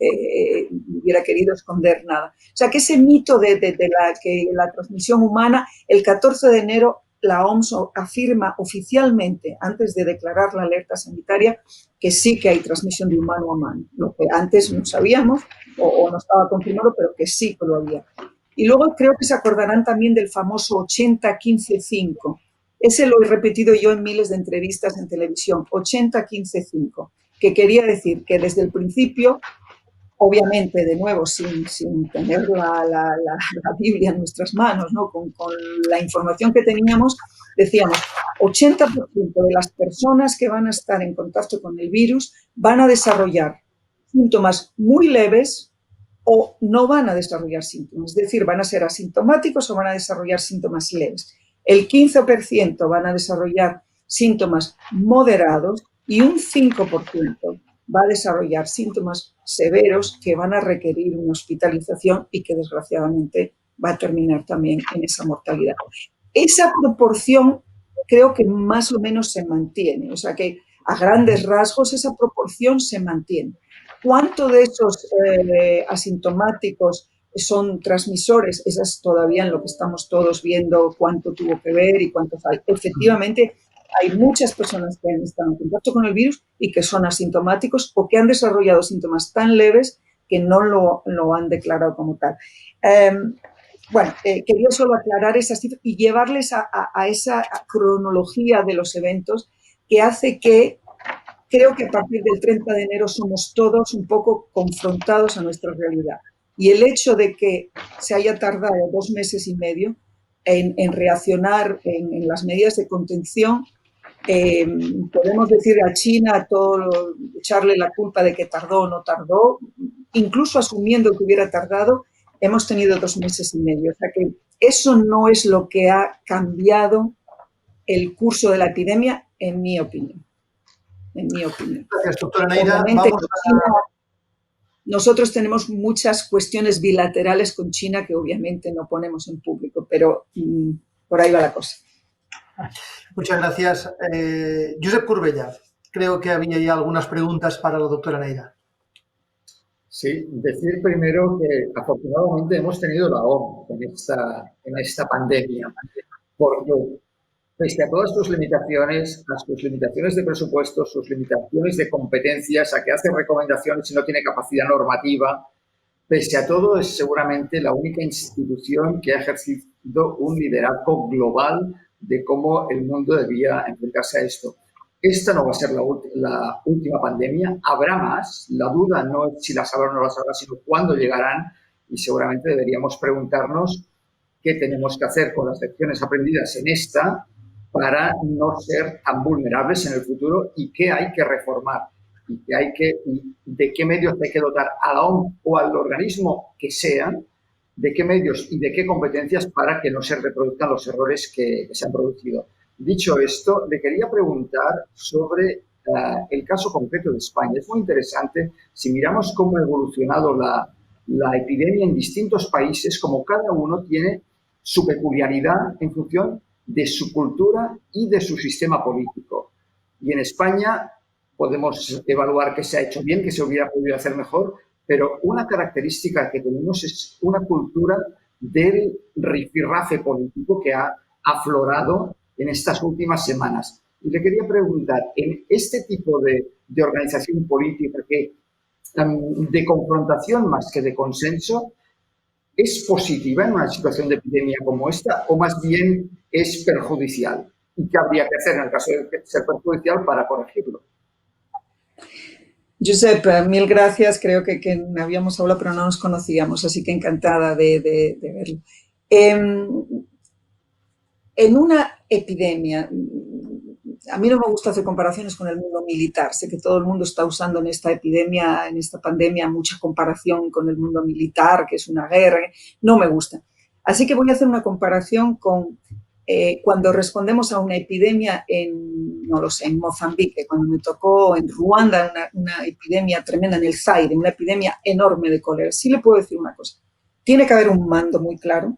hubiera querido esconder nada. O sea, que ese mito de la transmisión humana, el 14 de enero la OMS afirma oficialmente, antes de declarar la alerta sanitaria, que sí que hay transmisión de humano a humano, lo que antes no sabíamos o no estaba confirmado, pero que sí que lo había. Y luego creo que se acordarán también del famoso 80-15-5. Ese lo he repetido yo en miles de entrevistas en televisión, 80-15-5, que quería decir que desde el principio, obviamente, de nuevo, sin tener la Biblia en nuestras manos, ¿no? Con la información que teníamos, decíamos, 80% de las personas que van a estar en contacto con el virus van a desarrollar síntomas muy leves o no van a desarrollar síntomas, es decir, van a ser asintomáticos o van a desarrollar síntomas leves. El 15% van a desarrollar síntomas moderados y un 5% va a desarrollar síntomas severos que van a requerir una hospitalización y que desgraciadamente va a terminar también en esa mortalidad. Esa proporción creo que más o menos se mantiene, o sea que a grandes rasgos esa proporción se mantiene. ¿Cuánto de esos asintomáticos son transmisores? Esa es todavía en lo que estamos todos viendo cuánto tuvo que ver y cuántos hay. Efectivamente, hay muchas personas que han estado en contacto con el virus y que son asintomáticos o que han desarrollado síntomas tan leves que no lo han declarado como tal. Quería solo aclarar esas cifras y llevarles a esa cronología de los eventos que hace que creo que a partir del 30 de enero somos todos un poco confrontados a nuestra realidad. Y el hecho de que se haya tardado 2 meses y medio en reaccionar en las medidas de contención, podemos decir a China, echarle la culpa de que tardó o no tardó, incluso asumiendo que hubiera tardado, hemos tenido 2 meses y medio. O sea que eso no es lo que ha cambiado el curso de la epidemia, en mi opinión.
Gracias, doctora Neira.
Nosotros tenemos muchas cuestiones bilaterales con China que obviamente no ponemos en público, pero por ahí va la cosa.
Muchas gracias. Josep Corbella, creo que había ya algunas preguntas para la doctora Neira.
Sí, decir primero que afortunadamente hemos tenido la OMS en esta pandemia, porque pese a todas sus limitaciones, a sus limitaciones de presupuesto, sus limitaciones de competencias, a que hace recomendaciones y no tiene capacidad normativa, pese a todo es seguramente la única institución que ha ejercido un liderazgo global de cómo el mundo debía enfrentarse a esto. Esta no va a ser la última pandemia, habrá más. La duda no es si las habrá o no las habrá, sino cuándo llegarán, y seguramente deberíamos preguntarnos qué tenemos que hacer con las lecciones aprendidas en esta para no ser tan vulnerables en el futuro y qué hay que reformar y de qué medios hay que dotar a la OMS o al organismo que sea, de qué medios y de qué competencias para que no se reproduzcan los errores que se han producido. Dicho esto, le quería preguntar sobre el caso concreto de España. Es muy interesante si miramos cómo ha evolucionado la epidemia en distintos países, como cada uno tiene su peculiaridad en función de su cultura y de su sistema político. Y en España podemos evaluar que se ha hecho bien, que se hubiera podido hacer mejor, pero una característica que tenemos es una cultura del rifirrafe político que ha aflorado en estas últimas semanas. Y le quería preguntar, en este tipo de organización política de confrontación más que de consenso, ¿es positiva en una situación de epidemia como esta o más bien es perjudicial? ¿Y qué habría que hacer en el caso de ser perjudicial para corregirlo?
Josep, mil gracias. Creo que habíamos hablado, pero no nos conocíamos, así que encantada de verlo. En una epidemia, a mí no me gusta hacer comparaciones con el mundo militar. Sé que todo el mundo está usando en esta epidemia, en esta pandemia, mucha comparación con el mundo militar, que es una guerra. No me gusta. Así que voy a hacer una comparación con cuando respondemos a una epidemia no lo sé, en Mozambique, cuando me tocó en Ruanda una epidemia tremenda, en el Zaire, una epidemia enorme de cólera. Sí le puedo decir una cosa. Tiene que haber un mando muy claro.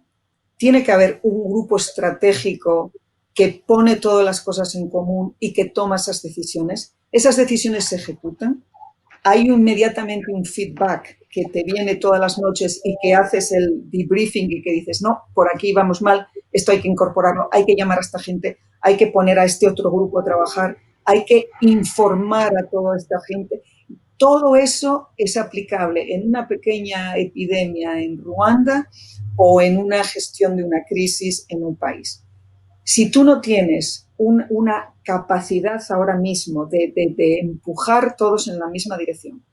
Tiene que haber un grupo estratégico que pone todas las cosas en común y que toma esas decisiones. Esas decisiones se ejecutan. Hay inmediatamente un feedback que te viene todas las noches y que haces el debriefing y que dices, no, por aquí vamos mal, esto hay que incorporarlo, hay que llamar a esta gente, hay que poner a este otro grupo a trabajar, hay que informar a toda esta gente. Todo eso es aplicable en una pequeña epidemia en Ruanda o en una gestión de una crisis en un país. Si tú no tienes una capacidad ahora mismo de empujar todos en la misma dirección,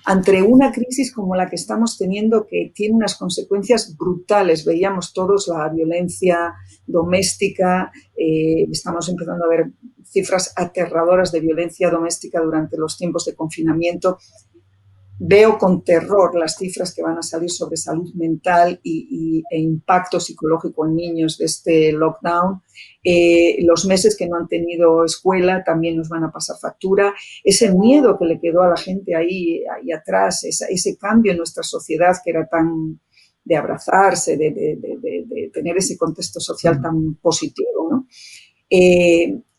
ante una crisis como la que estamos teniendo, que tiene unas consecuencias brutales, veíamos todos la violencia doméstica, estamos empezando a ver cifras aterradoras de violencia doméstica durante los tiempos de confinamiento. Veo con terror las cifras que van a salir sobre salud mental e impacto psicológico en niños de este lockdown. Los meses que no han tenido escuela también nos van a pasar factura. Ese miedo que le quedó a la gente ahí atrás, ese cambio en nuestra sociedad que era tan de abrazarse, de tener ese contexto social tan positivo, ¿no?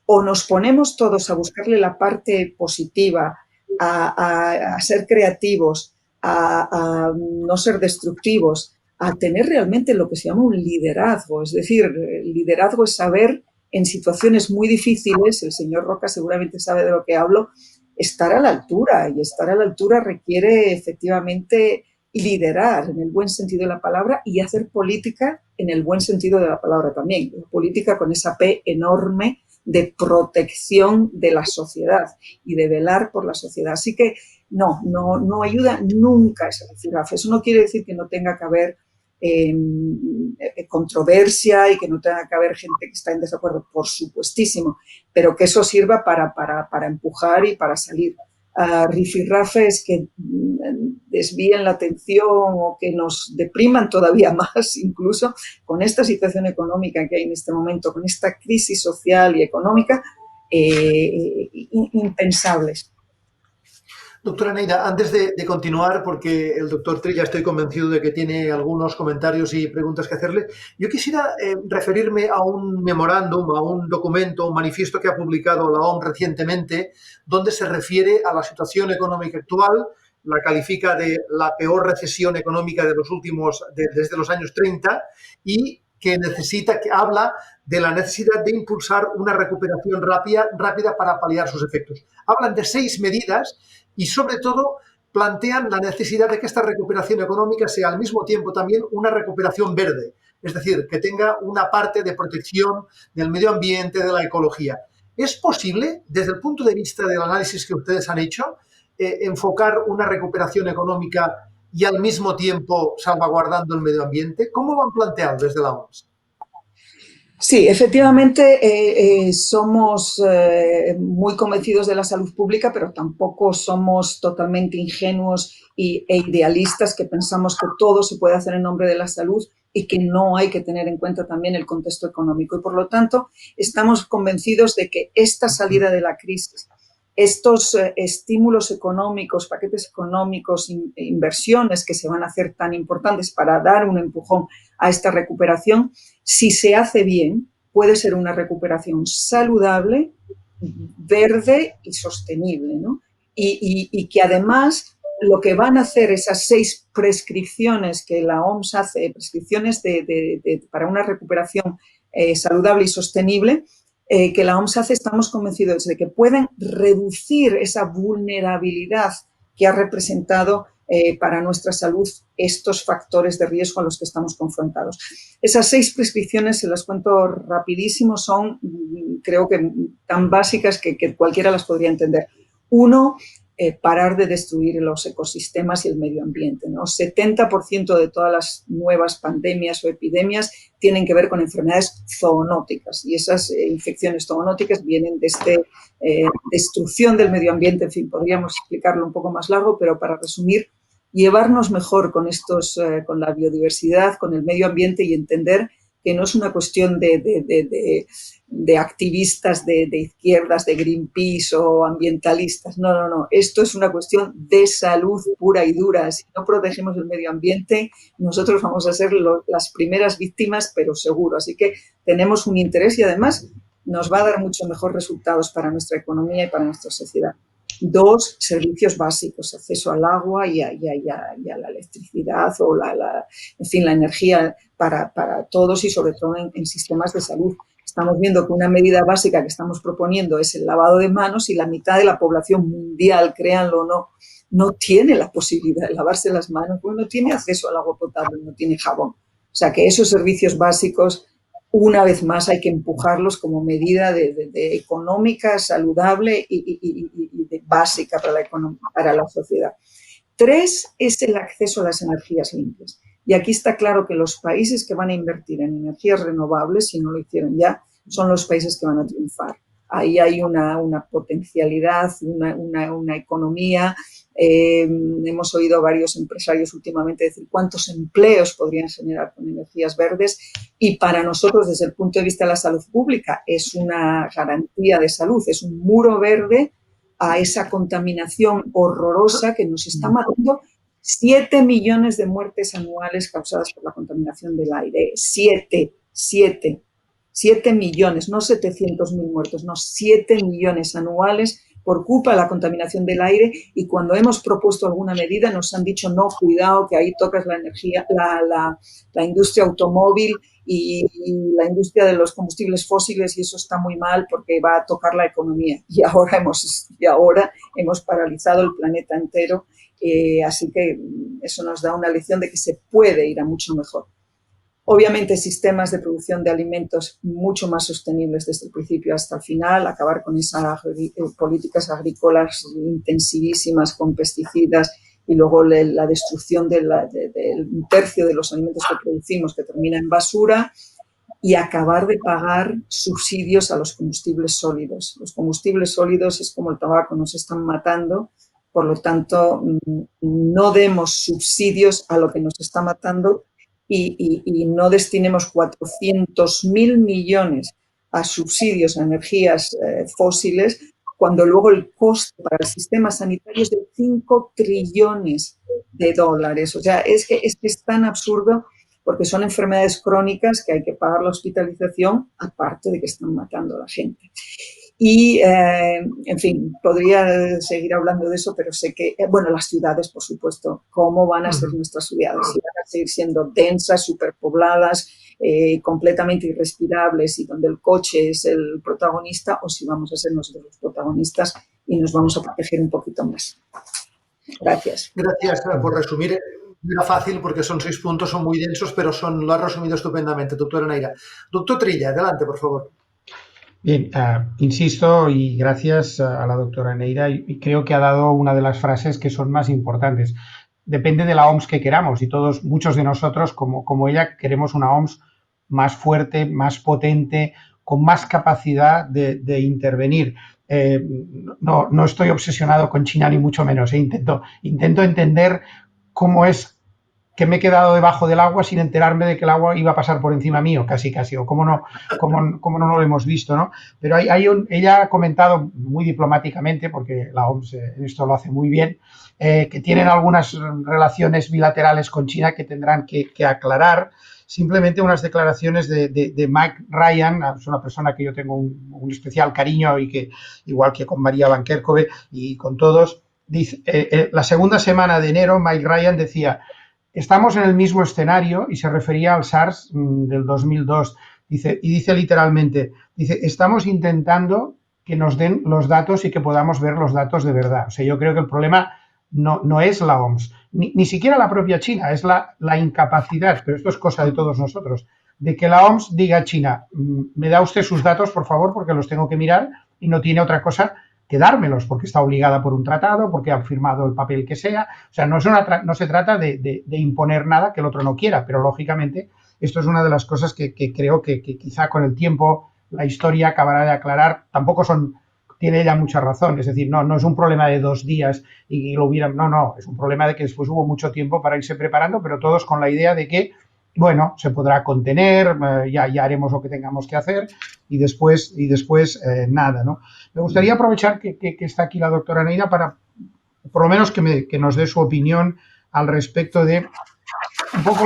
O nos ponemos todos a buscarle la parte positiva, a ser creativos, a no ser destructivos, a tener realmente lo que se llama un liderazgo. Es decir, el liderazgo es saber en situaciones muy difíciles, el señor Roca seguramente sabe de lo que hablo, estar a la altura, y estar a la altura requiere efectivamente liderar en el buen sentido de la palabra y hacer política en el buen sentido de la palabra también. Política con esa P enorme de protección de la sociedad y de velar por la sociedad. Así que no ayuda nunca esa rifirrafe. Eso no quiere decir que no tenga que haber controversia y que no tenga que haber gente que está en desacuerdo, por supuestísimo, pero que eso sirva para empujar y para salir. Rifirrafes que desvíen la atención o que nos depriman todavía más, incluso con esta situación económica que hay en este momento, con esta crisis social y económica, impensables.
Doctora Neida, antes de continuar, porque el doctor Trilla estoy convencido de que tiene algunos comentarios y preguntas que hacerle, yo quisiera referirme a un memorándum, a un documento, un manifiesto que ha publicado la OMS recientemente, donde se refiere a la situación económica actual, la califica de la peor recesión económica de desde los años 30 y que habla de la necesidad de impulsar una recuperación rápida para paliar sus efectos. Hablan de 6 medidas y, sobre todo, plantean la necesidad de que esta recuperación económica sea al mismo tiempo también una recuperación verde, es decir, que tenga una parte de protección del medio ambiente, de la ecología. ¿Es posible, desde el punto de vista del análisis que ustedes han hecho, enfocar una recuperación económica y al mismo tiempo salvaguardando el medio ambiente? ¿Cómo lo han planteado desde la OMS?
Sí, efectivamente somos muy convencidos de la salud pública, pero tampoco somos totalmente ingenuos e idealistas que pensamos que todo se puede hacer en nombre de la salud y que no hay que tener en cuenta también el contexto económico. Y por lo tanto, estamos convencidos de que esta salida de la crisis, estos estímulos económicos, paquetes económicos, inversiones que se van a hacer tan importantes para dar un empujón a esta recuperación, si se hace bien, puede ser una recuperación saludable, verde y sostenible, ¿no? Y que además lo que van a hacer esas 6 prescripciones que la OMS hace, prescripciones para una recuperación saludable y sostenible, que la OMS hace, estamos convencidos de que pueden reducir esa vulnerabilidad que ha representado para nuestra salud estos factores de riesgo a los que estamos confrontados. Esas 6 prescripciones, se las cuento rapidísimo, son creo que tan básicas que cualquiera las podría entender. 1, parar de destruir los ecosistemas y el medio ambiente, ¿no? 70% de todas las nuevas pandemias o epidemias tienen que ver con enfermedades zoonóticas y esas infecciones zoonóticas vienen de esta destrucción del medio ambiente. En fin, podríamos explicarlo un poco más largo, pero para resumir, llevarnos mejor con con la biodiversidad, con el medio ambiente y entender que no es una cuestión de activistas de izquierdas, de Greenpeace o ambientalistas. No, no, no. Esto es una cuestión de salud pura y dura. Si no protegemos el medio ambiente, nosotros vamos a ser las primeras víctimas, pero seguro. Así que tenemos un interés y además nos va a dar mucho mejor resultados para nuestra economía y para nuestra sociedad. 2, servicios básicos, acceso al agua y a la electricidad o en fin, la energía para todos y sobre todo en sistemas de salud. Estamos viendo que una medida básica que estamos proponiendo es el lavado de manos y la mitad de la población mundial, créanlo o no, no tiene la posibilidad de lavarse las manos porque no tiene acceso al agua potable, no tiene jabón. O sea que esos servicios básicos, una vez más, hay que empujarlos como medida de económica, saludable y básica para la sociedad. 3 es el acceso a las energías limpias. Y aquí está claro que los países que van a invertir en energías renovables, si no lo hicieron ya, son los países que van a triunfar. Ahí hay una potencialidad, una economía. Hemos oído a varios empresarios últimamente decir cuántos empleos podrían generar con energías verdes y para nosotros desde el punto de vista de la salud pública es una garantía de salud, es un muro verde a esa contaminación horrorosa que nos está matando. 7 millones de muertes anuales causadas por la contaminación del aire. 7 millones, no 700.000 muertos, no, 7 millones anuales por culpa de la contaminación del aire y cuando hemos propuesto alguna medida nos han dicho no, cuidado, que ahí tocas la energía, la industria automóvil y la industria de los combustibles fósiles y eso está muy mal porque va a tocar la economía y ahora hemos paralizado el planeta entero, así que eso nos da una lección de que se puede ir a mucho mejor. Obviamente, sistemas de producción de alimentos mucho más sostenibles desde el principio hasta el final, acabar con esas políticas agrícolas intensivísimas con pesticidas y luego la destrucción del 1/3 de los alimentos que producimos que termina en basura y acabar de pagar subsidios a los combustibles sólidos. Los combustibles sólidos es como el tabaco, nos están matando, por lo tanto, no demos subsidios a lo que nos está matando y no destinemos 400.000 millones a subsidios a energías fósiles cuando luego el coste para el sistema sanitario es de 5 trillones de dólares. O sea, es que es tan absurdo porque son enfermedades crónicas que hay que pagar la hospitalización aparte de que están matando a la gente. Y, en fin, podría seguir hablando de eso, pero sé que, bueno, las ciudades, por supuesto, ¿cómo van a ser nuestras ciudades? Si van a seguir siendo densas, superpobladas, completamente irrespirables y donde el coche es el protagonista o si vamos a ser nosotros los protagonistas y nos vamos a proteger un poquito más. Gracias.
Gracias por resumir. No era fácil porque son 6 puntos, son muy densos, pero lo has resumido estupendamente, doctora Neira. Doctor Trilla, adelante, por favor.
Bien, insisto y gracias a la doctora Neira y creo que ha dado una de las frases que son más importantes. Depende de la OMS que queramos y muchos de nosotros como ella queremos una OMS más fuerte, más potente, con más capacidad de intervenir. No estoy obsesionado con China ni mucho menos, intento entender cómo es que me he quedado debajo del agua sin enterarme de que el agua iba a pasar por encima mío, casi, o cómo no lo hemos visto, ¿no? Pero ella ha comentado muy diplomáticamente, porque la OMS esto lo hace muy bien, que tienen algunas relaciones bilaterales con China que tendrán que aclarar. Simplemente unas declaraciones de Mike Ryan, es una persona que yo tengo un especial cariño y que, igual que con María Van Kerkhove y con todos, dice, la segunda semana de enero Mike Ryan decía: estamos en el mismo escenario, y se refería al SARS del 2002. Dice literalmente, estamos intentando que nos den los datos y que podamos ver los datos de verdad. O sea, yo creo que el problema no es la OMS, ni siquiera la propia China, es la incapacidad, pero esto es cosa de todos nosotros, de que la OMS diga a China: me da usted sus datos, por favor, porque los tengo que mirar, y no tiene otra cosa dármelos porque está obligada por un tratado, porque han firmado el papel que sea. O sea, no se trata de imponer nada que el otro no quiera, pero lógicamente esto es una de las cosas que creo que quizá con el tiempo la historia acabará de aclarar. Tampoco tiene ella mucha razón, es decir, no es un problema de 2 días y lo hubieran, no, es un problema de que después hubo mucho tiempo para irse preparando, pero todos con la idea de que, bueno, se podrá contener, ya haremos lo que tengamos que hacer y después nada, ¿no? Me gustaría aprovechar que está aquí la doctora Neira para, por lo menos, que nos dé su opinión al respecto de un poco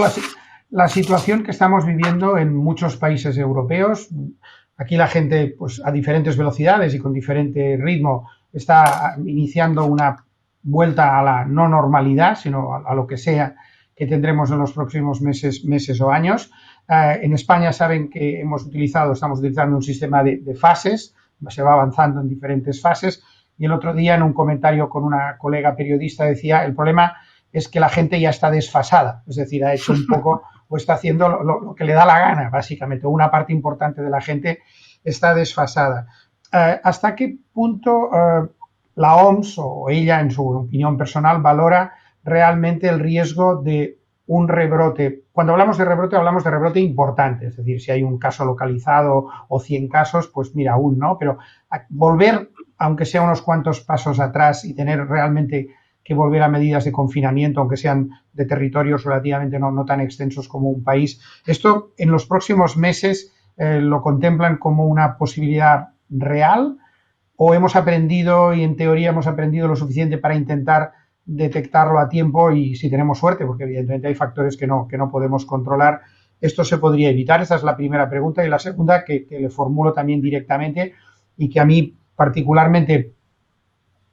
la situación que estamos viviendo en muchos países europeos. Aquí la gente, pues a diferentes velocidades y con diferente ritmo, está iniciando una vuelta a la no normalidad, sino a lo que sea que tendremos en los próximos meses o años. En España saben que estamos utilizando un sistema de fases, se va avanzando en diferentes fases, y el otro día en un comentario con una colega periodista decía, el problema es que la gente ya está desfasada, es decir, ha hecho un poco o está haciendo lo que le da la gana, básicamente. Una parte importante de la gente está desfasada. ¿Hasta qué punto la OMS o ella, en su opinión personal, valora realmente el riesgo de un rebrote? Cuando hablamos de rebrote importante, es decir, si hay un caso localizado o 100 casos, pues mira, aún no, pero volver, aunque sea unos cuantos pasos atrás y tener realmente que volver a medidas de confinamiento, aunque sean de territorios relativamente no tan extensos como un país. ¿Esto en los próximos meses lo contemplan como una posibilidad real o hemos aprendido y en teoría hemos aprendido lo suficiente para intentar detectarlo a tiempo y si tenemos suerte, porque evidentemente hay factores que no podemos controlar, esto se podría evitar? Esa es la primera pregunta. Y la segunda, que le formulo también directamente y que a mí particularmente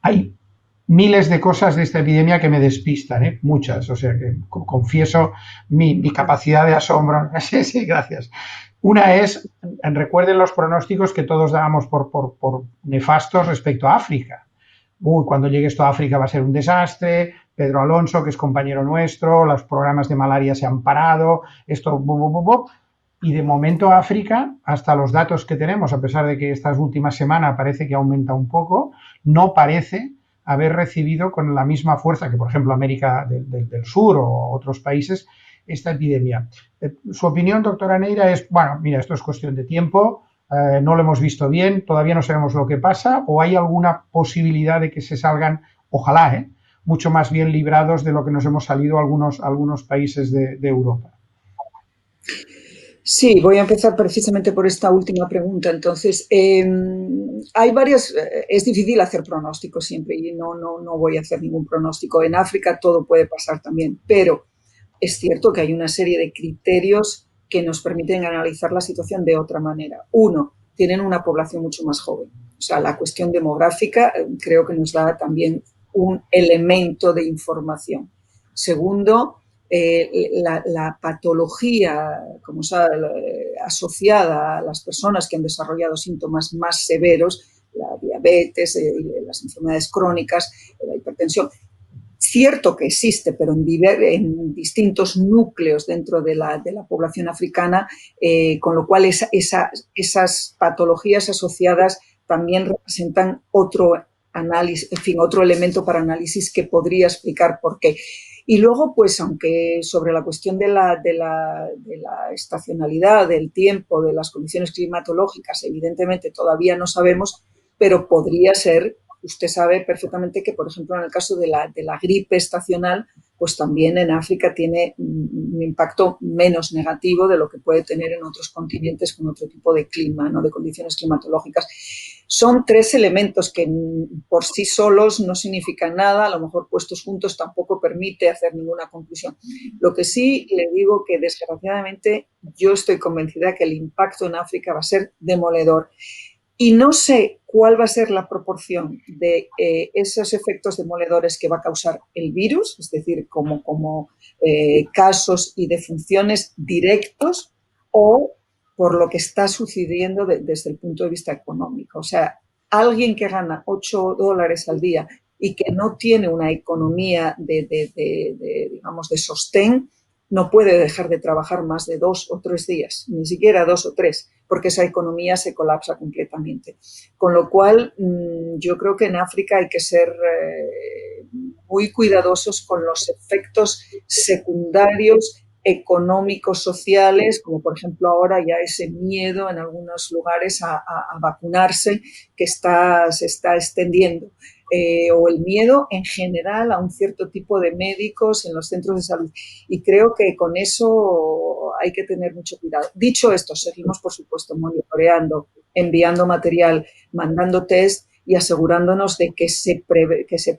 hay miles de cosas de esta epidemia que me despistan, muchas, o sea que confieso mi capacidad de asombro. Sí, gracias. Una es, recuerden los pronósticos que todos dábamos por nefastos respecto a África. Cuando llegue esto a África va a ser un desastre, Pedro Alonso, que es compañero nuestro, los programas de malaria se han parado, esto, y de momento África, hasta los datos que tenemos, a pesar de que estas últimas semanas parece que aumenta un poco, no parece haber recibido con la misma fuerza que, por ejemplo, América del Sur o otros países, esta epidemia. Su opinión, doctora Neira, es, bueno, mira, esto es cuestión de tiempo, no lo hemos visto bien, todavía no sabemos lo que pasa, o hay alguna posibilidad de que se salgan, ojalá, mucho más bien librados de lo que nos hemos salido algunos países de Europa.
Sí, voy a empezar precisamente por esta última pregunta. Entonces, hay varias, es difícil hacer pronósticos siempre y no voy a hacer ningún pronóstico. En África todo puede pasar también, pero es cierto que hay una serie de criterios que nos permiten analizar la situación de otra manera. Uno, tienen una población mucho más joven. O sea, la cuestión demográfica creo que nos da también un elemento de información. Segundo, la patología como asociada a las personas que han desarrollado síntomas más severos, la diabetes, las enfermedades crónicas, la hipertensión, cierto que existe, pero en distintos núcleos dentro de la población africana, con lo cual esas patologías asociadas también representan otro análisis, en fin, otro elemento para análisis que podría explicar por qué. Y luego, pues, aunque sobre la cuestión de la estacionalidad, del tiempo, de las condiciones climatológicas, evidentemente todavía no sabemos, pero podría ser, usted sabe perfectamente que, por ejemplo, en el caso de la gripe estacional, pues también en África tiene un impacto menos negativo de lo que puede tener en otros continentes con otro tipo de clima, ¿no? De condiciones climatológicas. Son 3 elementos que por sí solos no significan nada, a lo mejor puestos juntos tampoco permite hacer ninguna conclusión. Lo que sí le digo que desgraciadamente yo estoy convencida que el impacto en África va a ser demoledor. Y no sé cuál va a ser la proporción de esos efectos demoledores que va a causar el virus, es decir, como casos y defunciones directos, o por lo que está sucediendo desde el punto de vista económico. O sea, alguien que gana $8 al día, y que no tiene una economía digamos, de sostén, no puede dejar de trabajar más de 2 o 3 días, ni siquiera 2 o 3, porque esa economía se colapsa completamente. Con lo cual, yo creo que en África hay que ser muy cuidadosos con los efectos secundarios económicos, sociales, como por ejemplo ahora ya ese miedo en algunos lugares a vacunarse que se está extendiendo. O el miedo en general a un cierto tipo de médicos en los centros de salud. Y creo que con eso hay que tener mucho cuidado. Dicho esto, seguimos, por supuesto, monitoreando, enviando material, mandando test y asegurándonos de que se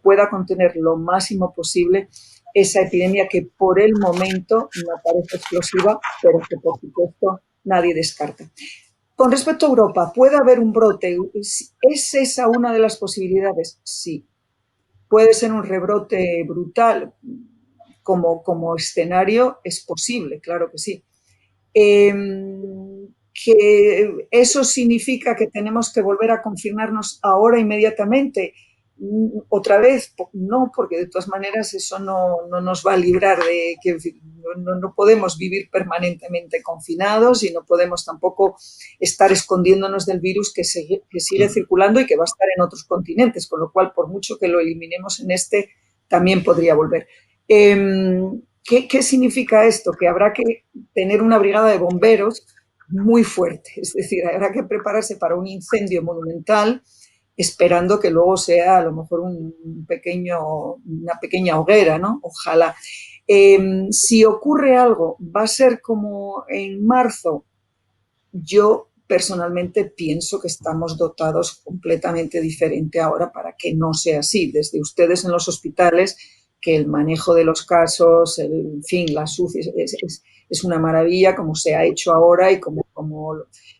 pueda contener lo máximo posible esa epidemia que por el momento no parece explosiva, pero que, por supuesto, nadie descarta. Con respecto a Europa, ¿puede haber un brote? ¿Es esa una de las posibilidades? Sí. ¿Puede ser un rebrote brutal? Como escenario es posible, claro que sí. ¿Que eso significa que tenemos que volver a confinarnos ahora inmediatamente? Otra vez, no, porque de todas maneras eso no nos va a librar de que no podemos vivir permanentemente confinados y no podemos tampoco estar escondiéndonos del virus que sigue circulando y que va a estar en otros continentes, con lo cual, por mucho que lo eliminemos en este, también podría volver. ¿Qué significa esto? Que habrá que tener una brigada de bomberos muy fuerte, es decir, habrá que prepararse para un incendio monumental, esperando que luego sea a lo mejor una pequeña hoguera, ¿no? Ojalá. Si ocurre algo, va a ser como en marzo. Yo personalmente pienso que estamos dotados completamente diferente ahora para que no sea así. Desde ustedes en los hospitales, que el manejo de los casos, en fin, las UCI es una maravilla como se ha hecho ahora y como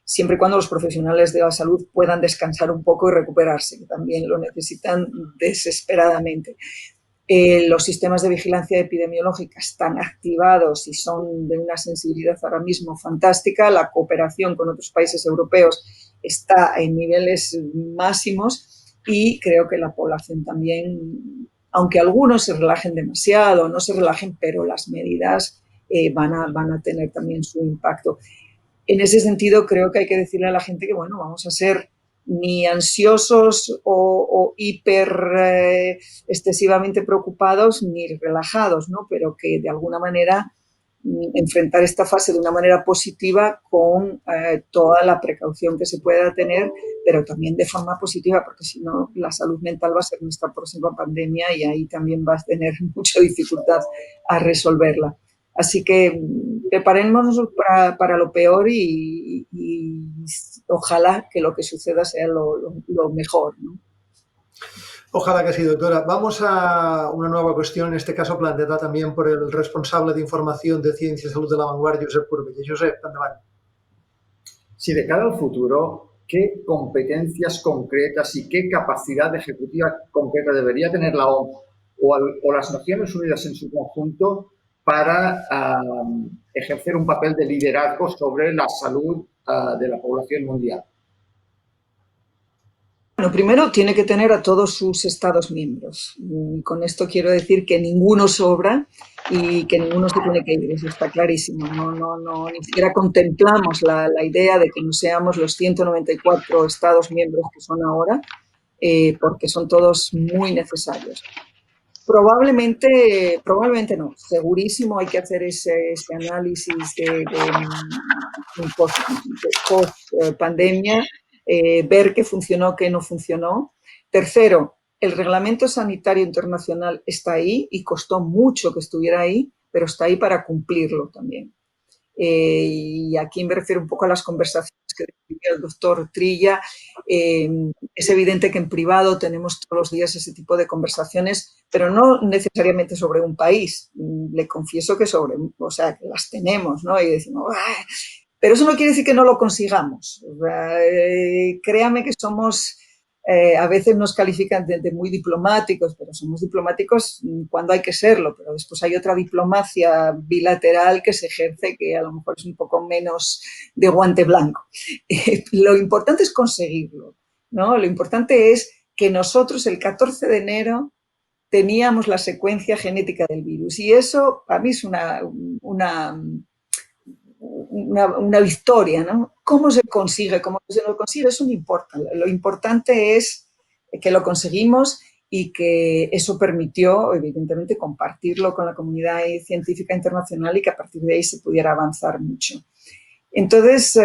siempre y cuando los profesionales de la salud puedan descansar un poco y recuperarse, que también lo necesitan desesperadamente. Los sistemas de vigilancia epidemiológica están activados y son de una sensibilidad ahora mismo fantástica. La cooperación con otros países europeos está en niveles máximos y creo que la población también, aunque algunos se relajen demasiado, no se relajen, pero las medidas van a tener también su impacto. En ese sentido, creo que hay que decirle a la gente que, bueno, vamos a ser ni ansiosos o hiper excesivamente preocupados ni relajados, ¿no? Pero que de alguna manera enfrentar esta fase de una manera positiva con toda la precaución que se pueda tener, pero también de forma positiva, porque si no, la salud mental va a ser nuestra próxima pandemia y ahí también va a tener mucha dificultad a resolverla. Así que preparémonos para lo peor y ojalá que lo que suceda sea lo mejor, ¿no?
Ojalá que sí, doctora. Vamos a una nueva cuestión, en este caso planteada también por el responsable de Información de Ciencia y Salud de La Vanguardia, Josep Corbella. Josep, endavant.
Sí, de cara al futuro, ¿qué competencias concretas y qué capacidad ejecutiva concreta debería tener la OMS o las Naciones Unidas en su conjunto para ejercer un papel de liderazgo sobre la salud de la población mundial?
Bueno, primero tiene que tener a todos sus Estados miembros. Y con esto quiero decir que ninguno sobra y que ninguno se tiene que ir, eso está clarísimo. No, ni siquiera contemplamos la idea de que no seamos los 194 Estados miembros que son ahora, porque son todos muy necesarios. Probablemente no, segurísimo hay que hacer ese análisis de post-pandemia, ver qué funcionó, qué no funcionó. Tercero, el Reglamento Sanitario Internacional está ahí y costó mucho que estuviera ahí, pero está ahí para cumplirlo también. Y aquí me refiero un poco a las conversaciones que decía el doctor Trilla. Es evidente que en privado tenemos todos los días ese tipo de conversaciones, pero no necesariamente sobre un país. Le confieso que que las tenemos, ¿no? Y decimos, ¡ah! Pero eso no quiere decir que no lo consigamos. Créame que somos, a veces nos califican de muy diplomáticos, pero somos diplomáticos cuando hay que serlo, pero después hay otra diplomacia bilateral que se ejerce que a lo mejor es un poco menos de guante blanco. Lo importante es conseguirlo, ¿no? Lo importante es que nosotros el 14 de enero teníamos la secuencia genética del virus. Y eso para mí es una victoria, ¿no? ¿Cómo se consigue? ¿Cómo se lo consigue? Eso no importa. Lo importante es que lo conseguimos y que eso permitió, evidentemente, compartirlo con la comunidad científica internacional y que a partir de ahí se pudiera avanzar mucho. Entonces,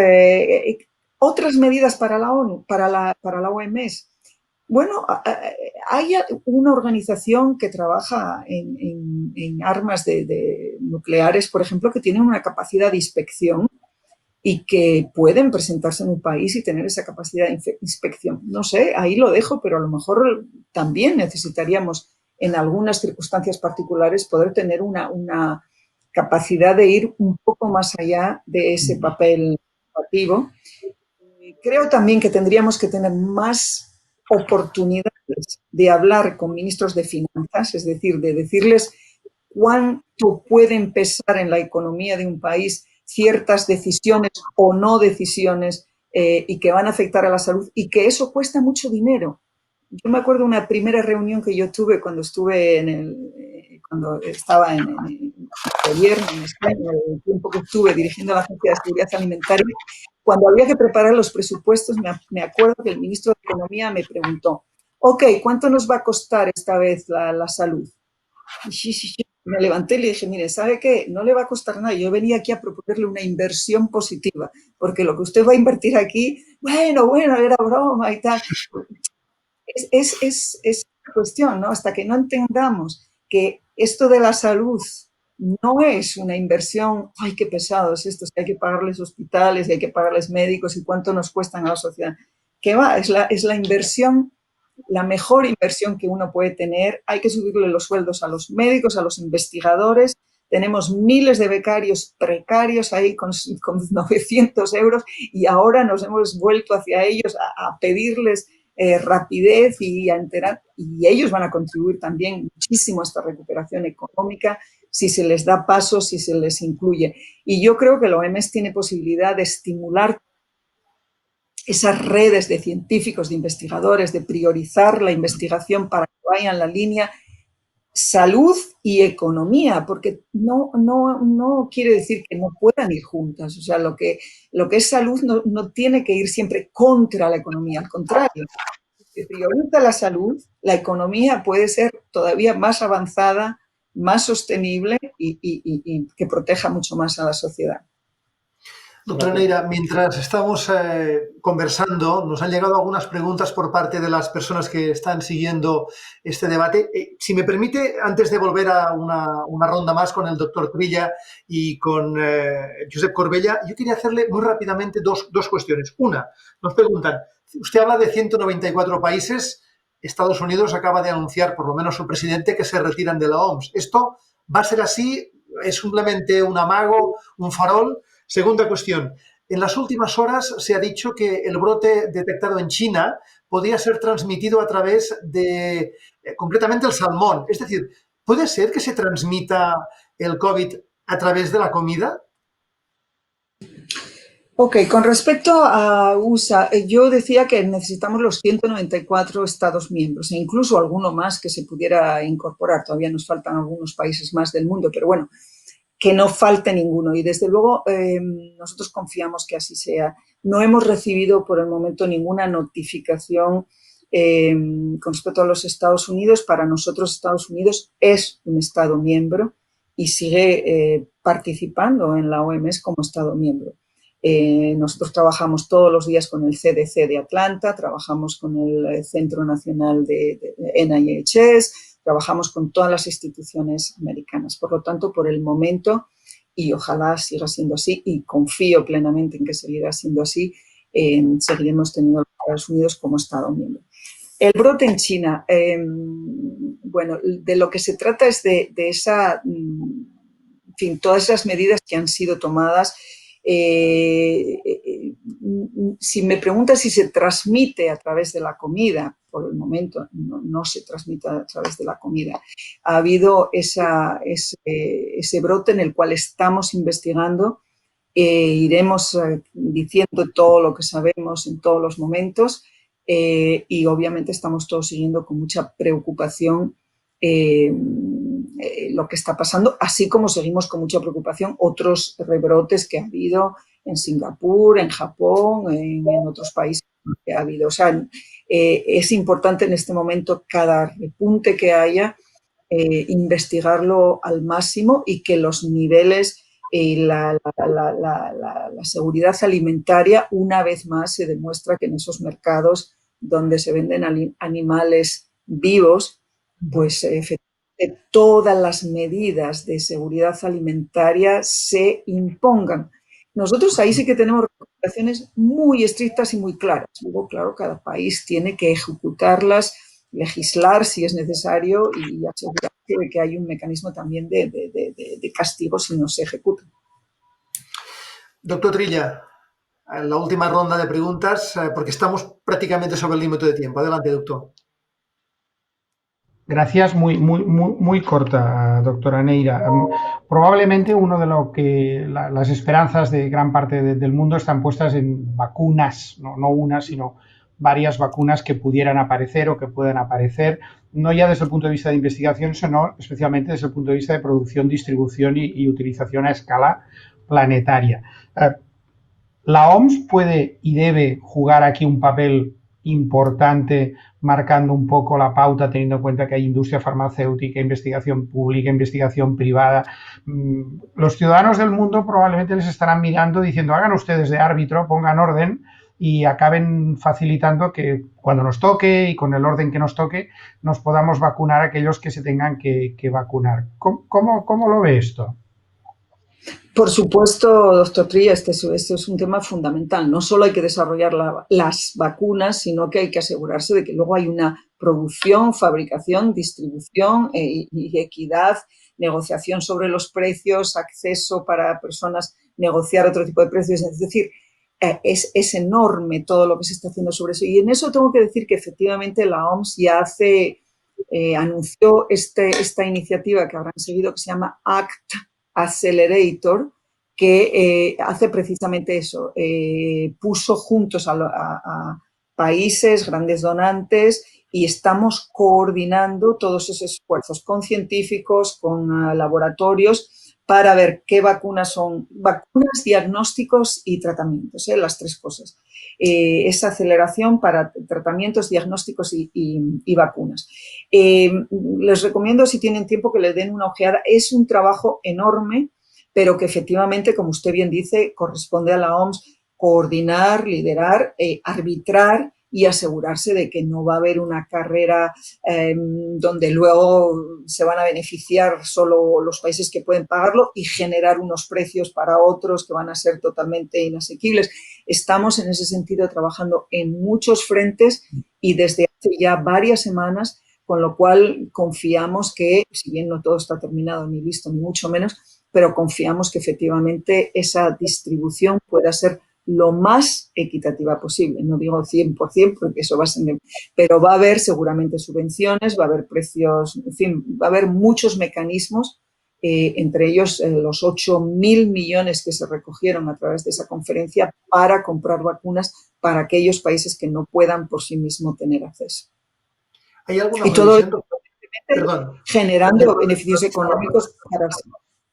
otras medidas para la ONU, para la OMS. Bueno, hay una organización que trabaja en armas nucleares, por ejemplo, que tienen una capacidad de inspección y que pueden presentarse en un país y tener esa capacidad de inspección. No sé, ahí lo dejo, pero a lo mejor también necesitaríamos en algunas circunstancias particulares poder tener una capacidad de ir un poco más allá de ese papel activo. Creo también que tendríamos que tener más oportunidades de hablar con ministros de finanzas, es decir, de decirles cuánto pueden pesar en la economía de un país ciertas decisiones o no decisiones y que van a afectar a la salud y que eso cuesta mucho dinero. Yo me acuerdo de una primera reunión que yo tuve cuando estaba en el gobierno en España, el tiempo que estuve dirigiendo la Agencia de Seguridad Alimentaria. Cuando había que preparar los presupuestos, me acuerdo que el ministro de Economía me preguntó, ok, ¿cuánto nos va a costar esta vez la salud? Y me levanté y le dije, mire, ¿sabe qué? No le va a costar nada. Yo venía aquí a proponerle una inversión positiva, porque lo que usted va a invertir aquí, bueno, era broma y tal. Es cuestión, ¿no? Hasta que no entendamos que esto de la salud no es una inversión, ay, qué pesado es esto, si hay que pagarles hospitales, y hay que pagarles médicos y cuánto nos cuestan a la sociedad. ¿Qué va? Es la inversión, la mejor inversión que uno puede tener. Hay que subirle los sueldos a los médicos, a los investigadores. Tenemos miles de becarios precarios ahí con 900 euros y ahora nos hemos vuelto hacia ellos a pedirles rapidez y a enterar, y ellos van a contribuir también muchísimo a esta recuperación económica si se les da paso, si se les incluye. Y yo creo que la OMS tiene posibilidad de estimular esas redes de científicos, de investigadores, de priorizar la investigación para que vaya en la línea salud y economía, porque no quiere decir que no puedan ir juntas. O sea, lo que es salud no tiene que ir siempre contra la economía, al contrario. Si prioriza la salud, la economía puede ser todavía más avanzada, más sostenible y que proteja mucho más a la sociedad.
Doctora Neira, mientras estamos conversando, nos han llegado algunas preguntas por parte de las personas que están siguiendo este debate. Si me permite, antes de volver a una ronda más con el doctor Cribella y con Josep Corbella, yo quería hacerle muy rápidamente dos cuestiones. Una, nos preguntan, usted habla de 194 países, Estados Unidos acaba de anunciar, por lo menos su presidente, que se retiran de la OMS. ¿Esto va a ser así? ¿Es simplemente un amago, un farol? Segunda cuestión. En las últimas horas se ha dicho que el brote detectado en China podría ser transmitido a través de, concretamente, el salmón. Es decir, ¿puede ser que se transmita el COVID a través de la comida?
Ok, con respecto a USA, yo decía que necesitamos los 194 Estados miembros e incluso alguno más que se pudiera incorporar. Todavía nos faltan algunos países más del mundo, pero bueno, que no falte ninguno. Y desde luego nosotros confiamos que así sea. No hemos recibido por el momento ninguna notificación con respecto a los Estados Unidos. Para nosotros Estados Unidos es un Estado miembro y sigue participando en la OMS como Estado miembro. Nosotros trabajamos todos los días con el CDC de Atlanta, trabajamos con el Centro Nacional de NIHS, trabajamos con todas las instituciones americanas. Por lo tanto, por el momento, y ojalá siga siendo así, y confío plenamente en que seguirá siendo así, seguiremos teniendo a los Estados Unidos como Estado miembro. El brote en China, bueno, de lo que se trata es de esa, en fin, todas esas medidas que han sido tomadas. Si me preguntas si se transmite a través de la comida, por el momento no se transmite a través de la comida. Ha habido ese brote en el cual estamos investigando, iremos diciendo todo lo que sabemos en todos los momentos y obviamente estamos todos siguiendo con mucha preocupación lo que está pasando, así como seguimos con mucha preocupación otros rebrotes que ha habido en Singapur, en Japón, en otros países que ha habido. O sea, es importante en este momento cada repunte que haya, investigarlo al máximo y que los niveles la seguridad alimentaria, una vez más se demuestra que en esos mercados donde se venden animales vivos, pues efectivamente todas las medidas de seguridad alimentaria se impongan. Nosotros ahí sí que tenemos recomendaciones muy estrictas y muy claras. Luego, claro, cada país tiene que ejecutarlas, legislar si es necesario y asegurarse de que hay un mecanismo también de castigo si no se ejecuta.
Doctor Trilla, la última ronda de preguntas, porque estamos prácticamente sobre el límite de tiempo. Adelante, doctor.
Gracias, muy corta, doctora Neira. Probablemente uno de lo que las esperanzas de gran parte del mundo están puestas en vacunas, no una, sino varias vacunas que pudieran aparecer o que puedan aparecer, no ya desde el punto de vista de investigación, sino especialmente desde el punto de vista de producción, distribución y utilización a escala planetaria. La OMS puede y debe jugar aquí un papel importante, marcando un poco la pauta, teniendo en cuenta que hay industria farmacéutica, investigación pública, investigación privada. Los ciudadanos del mundo probablemente les estarán mirando diciendo, hagan ustedes de árbitro, pongan orden y acaben facilitando que cuando nos toque y con el orden que nos toque nos podamos vacunar a aquellos que se tengan que vacunar. ¿Cómo lo ve esto?
Por supuesto, doctor Trilla, este es un tema fundamental. No solo hay que desarrollar las vacunas, sino que hay que asegurarse de que luego hay una producción, fabricación, distribución y equidad, negociación sobre los precios, acceso para personas, negociar otro tipo de precios. Es decir, es enorme todo lo que se está haciendo sobre eso. Y en eso tengo que decir que efectivamente la OMS ya anunció esta iniciativa que habrán seguido, que se llama ACT Accelerator, que hace precisamente eso, puso juntos a países, grandes donantes, y estamos coordinando todos esos esfuerzos con científicos, con laboratorios, para ver qué vacunas son vacunas, diagnósticos y tratamientos, las tres cosas. Esa aceleración para tratamientos, diagnósticos y vacunas. Les recomiendo, si tienen tiempo, que le den una ojeada. Es un trabajo enorme, pero que efectivamente, como usted bien dice, corresponde a la OMS coordinar, liderar, arbitrar y asegurarse de que no va a haber una carrera donde luego se van a beneficiar solo los países que pueden pagarlo y generar unos precios para otros que van a ser totalmente inasequibles. Estamos en ese sentido trabajando en muchos frentes y desde hace ya varias semanas, con lo cual confiamos que, si bien no todo está terminado ni listo, ni mucho menos, pero confiamos que efectivamente esa distribución pueda ser lo más equitativa posible. No digo 100%, porque eso va a ser, pero va a haber seguramente subvenciones, va a haber precios, en fin, va a haber muchos mecanismos, entre ellos los 8.000 millones que se recogieron a través de esa conferencia para comprar vacunas para aquellos países que no puedan por sí mismos tener acceso.
¿Hay alguna
y todo
previsión?
esto generando beneficios económicos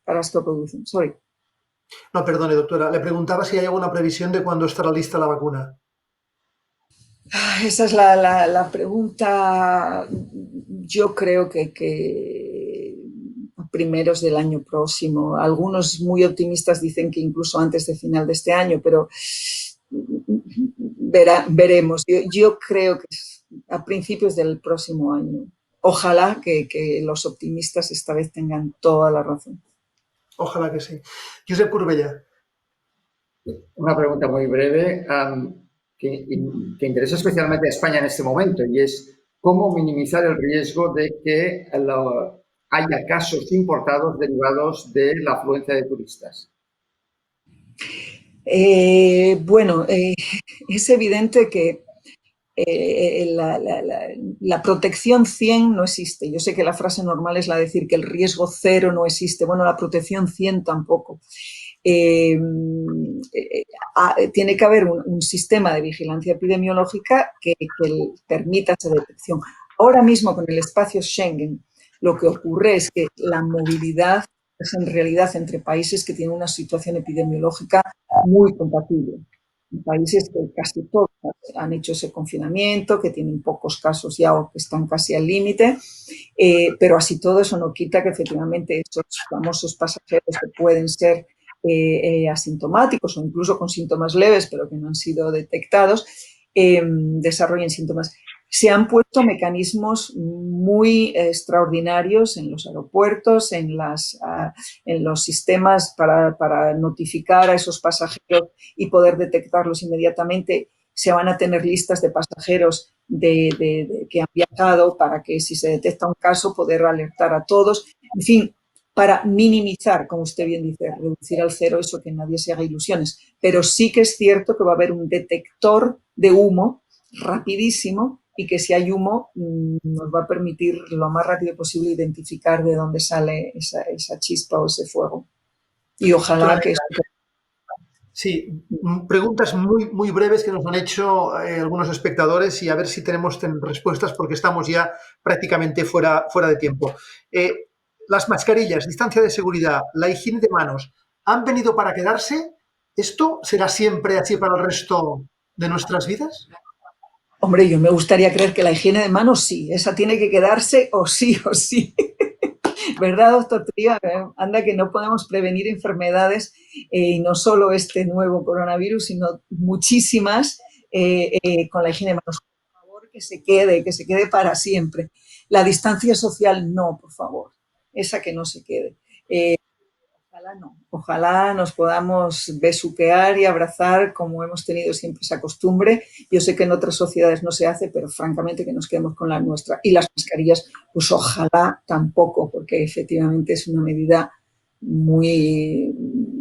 para los que producen. Sorry.
No, perdone, doctora. Le preguntaba si hay alguna previsión de cuándo estará lista la vacuna.
Esa es la pregunta. Yo creo que a primeros del año próximo. Algunos muy optimistas dicen que incluso antes de final de este año, pero veremos. Yo creo que a principios del próximo año. Ojalá que los optimistas esta vez tengan toda la razón.
Ojalá que sí. Josep Corbella.
Una pregunta muy breve que interesa especialmente a España en este momento, y es cómo minimizar el riesgo de que haya casos importados derivados de la afluencia de turistas.
Bueno, es evidente que la protección 100 no existe. Yo sé que la frase normal es la de decir que el riesgo 0 no existe. Bueno, la protección 100 tampoco. Tiene que haber un sistema de vigilancia epidemiológica que permita esa detección. Ahora mismo, con el espacio Schengen, Lo que ocurre es que la movilidad es en realidad entre países que tienen una situación epidemiológica muy compatible. Países que casi todos han hecho ese confinamiento, que tienen pocos casos ya o que están casi al límite, pero así todo eso no quita que efectivamente esos famosos pasajeros que pueden ser asintomáticos o incluso con síntomas leves, pero que no han sido detectados, desarrollen síntomas. Se han puesto mecanismos muy extraordinarios en los aeropuertos, en los sistemas para notificar a esos pasajeros y poder detectarlos inmediatamente. Se van a tener listas de pasajeros que han viajado para que si se detecta un caso poder alertar a todos. En fin, para minimizar, como usted bien dice, reducir al cero eso, que nadie se haga ilusiones. Pero sí que es cierto que va a haber un detector de humo rapidísimo y que si hay humo nos va a permitir lo más rápido posible identificar de dónde sale esa chispa o ese fuego. Y ojalá que...
Sí, preguntas muy breves que nos han hecho algunos espectadores y a ver si tenemos respuestas porque estamos ya prácticamente fuera de tiempo. Las mascarillas, distancia de seguridad, la higiene de manos, ¿han venido para quedarse? ¿Esto será siempre así para el resto de nuestras vidas?
Hombre, yo me gustaría creer que la higiene de manos sí, esa tiene que quedarse o sí o sí. ¿Verdad, doctor Tría? Anda que no podemos prevenir enfermedades y no solo este nuevo coronavirus, sino muchísimas con la higiene de manos. Por favor, que se quede para siempre. La distancia social, no, por favor. Esa que no se quede. Ojalá no. Ojalá nos podamos besuquear y abrazar como hemos tenido siempre esa costumbre. Yo sé que en otras sociedades no se hace, pero francamente que nos quedemos con la nuestra. Y las mascarillas, pues ojalá tampoco, porque efectivamente es una medida muy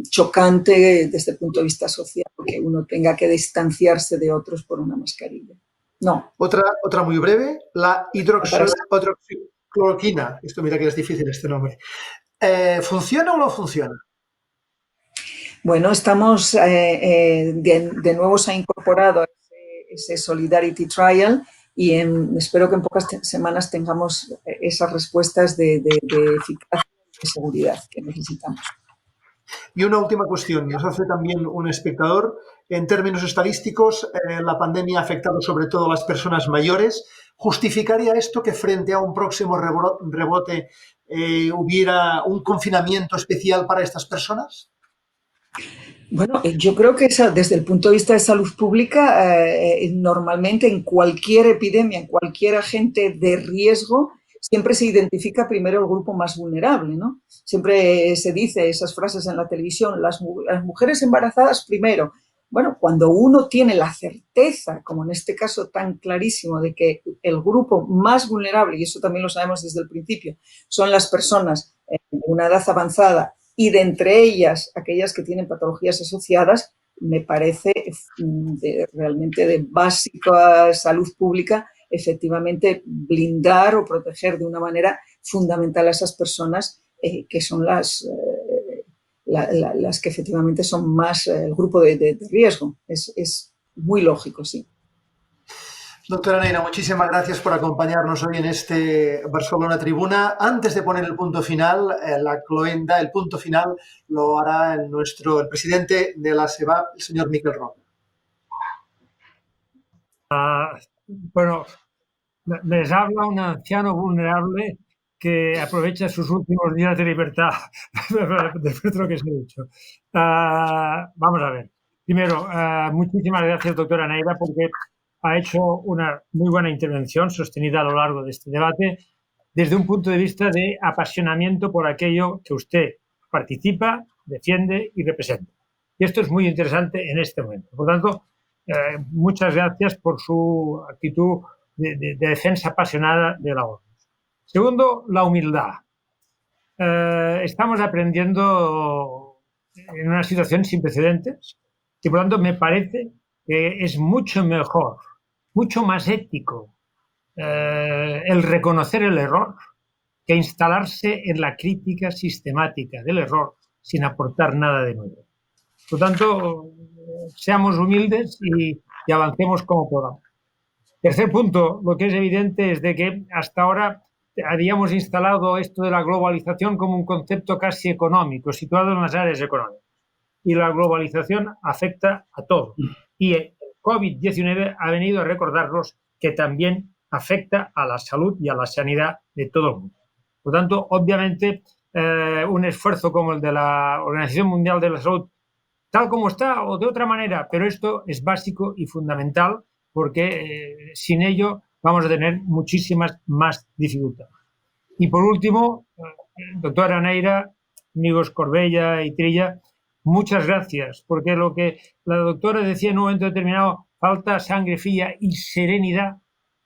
chocante desde el punto de vista social, que uno tenga que distanciarse de otros por una mascarilla. No.
Otra muy breve, la hidroxicloroquina. Esto mira que es difícil este nombre. ¿Funciona o no funciona?
Bueno, estamos, de nuevo se ha incorporado ese Solidarity Trial y espero que en pocas semanas tengamos esas respuestas de eficacia y de seguridad que necesitamos.
Y una última cuestión, nos hace también un espectador. En términos estadísticos, la pandemia ha afectado sobre todo a las personas mayores. ¿Justificaría esto que frente a un próximo rebote hubiera un confinamiento especial para estas personas?
Bueno, yo creo que desde el punto de vista de salud pública, normalmente en cualquier epidemia, en cualquier agente de riesgo, siempre se identifica primero el grupo más vulnerable, ¿no? Siempre se dice esas frases en la televisión, las mujeres embarazadas primero. Bueno, cuando uno tiene la certeza, como en este caso tan clarísimo, de que el grupo más vulnerable, y eso también lo sabemos desde el principio, son las personas de una edad avanzada y de entre ellas aquellas que tienen patologías asociadas, me parece realmente de básica salud pública efectivamente blindar o proteger de una manera fundamental a esas personas que son las que efectivamente son más el grupo de riesgo. Es muy lógico, sí.
Doctora Neira, muchísimas gracias por acompañarnos hoy en este Barcelona Tribuna. Antes de poner el punto final, la cloenda, el punto final, lo hará el presidente de la SEBA, el señor Miquel Roca.
Bueno, les habla un anciano vulnerable que aprovecha sus últimos días de libertad después de lo que se ha dicho. Vamos a ver. Primero, muchísimas gracias, doctora Neira, porque ha hecho una muy buena intervención sostenida a lo largo de este debate desde un punto de vista de apasionamiento por aquello que usted participa, defiende y representa. Y esto es muy interesante en este momento. Por tanto, muchas gracias por su actitud de defensa apasionada de la ONU. Segundo, la humildad. Estamos aprendiendo en una situación sin precedentes y por lo tanto me parece que es mucho mejor, mucho más ético el reconocer el error que instalarse en la crítica sistemática del error sin aportar nada de nuevo. Por lo tanto, seamos humildes y avancemos como podamos. Tercer punto, lo que es evidente es de que hasta ahora habíamos instalado esto de la globalización como un concepto casi económico, situado en las áreas económicas. Y la globalización afecta a todo. Y el COVID-19 ha venido a recordarnos que también afecta a la salud y a la sanidad de todo el mundo. Por tanto, obviamente, un esfuerzo como el de la Organización Mundial de la Salud, tal como está o de otra manera, pero esto es básico y fundamental porque sin ello vamos a tener muchísimas más dificultades. Y por último, doctora Neira, amigos Corbella y Trilla, muchas gracias, porque lo que la doctora decía en un momento determinado, falta sangre fría y serenidad.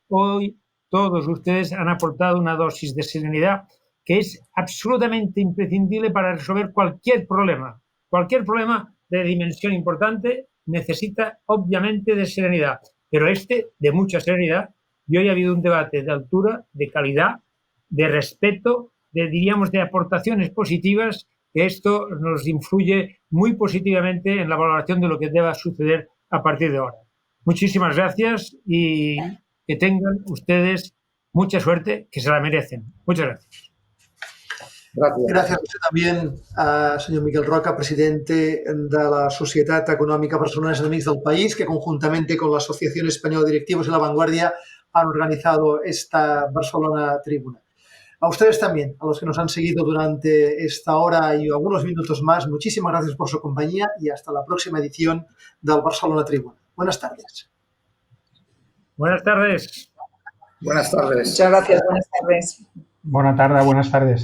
Hoy todos ustedes han aportado una dosis de serenidad que es absolutamente imprescindible para resolver cualquier problema. Cualquier problema de dimensión importante necesita obviamente de serenidad, pero de mucha serenidad. Y hoy ha habido un debate de altura, de calidad, de respeto, diríamos, de aportaciones positivas, que esto nos influye muy positivamente en la valoración de lo que deba suceder a partir de ahora. Muchísimas gracias y que tengan ustedes mucha suerte, que se la merecen. Muchas gracias.
Gràcies a vostè també, senyor Miquel Roca, presidente de la Societat Económica Barcelonesa de Amics del País, que conjuntamente con la Asociación Española de Directivos y La Vanguardia han organizado esta Barcelona Tribuna. A ustedes también, a los que nos han seguido durante esta hora y algunos minutos más, muchísimas gracias por su compañía y hasta la próxima edición del Barcelona Tribuna. Buenas tardes.
Buenas tardes.
Buenas tardes.
Muchas gracias, buenas tardes.
Bona tarda, buenas tardes.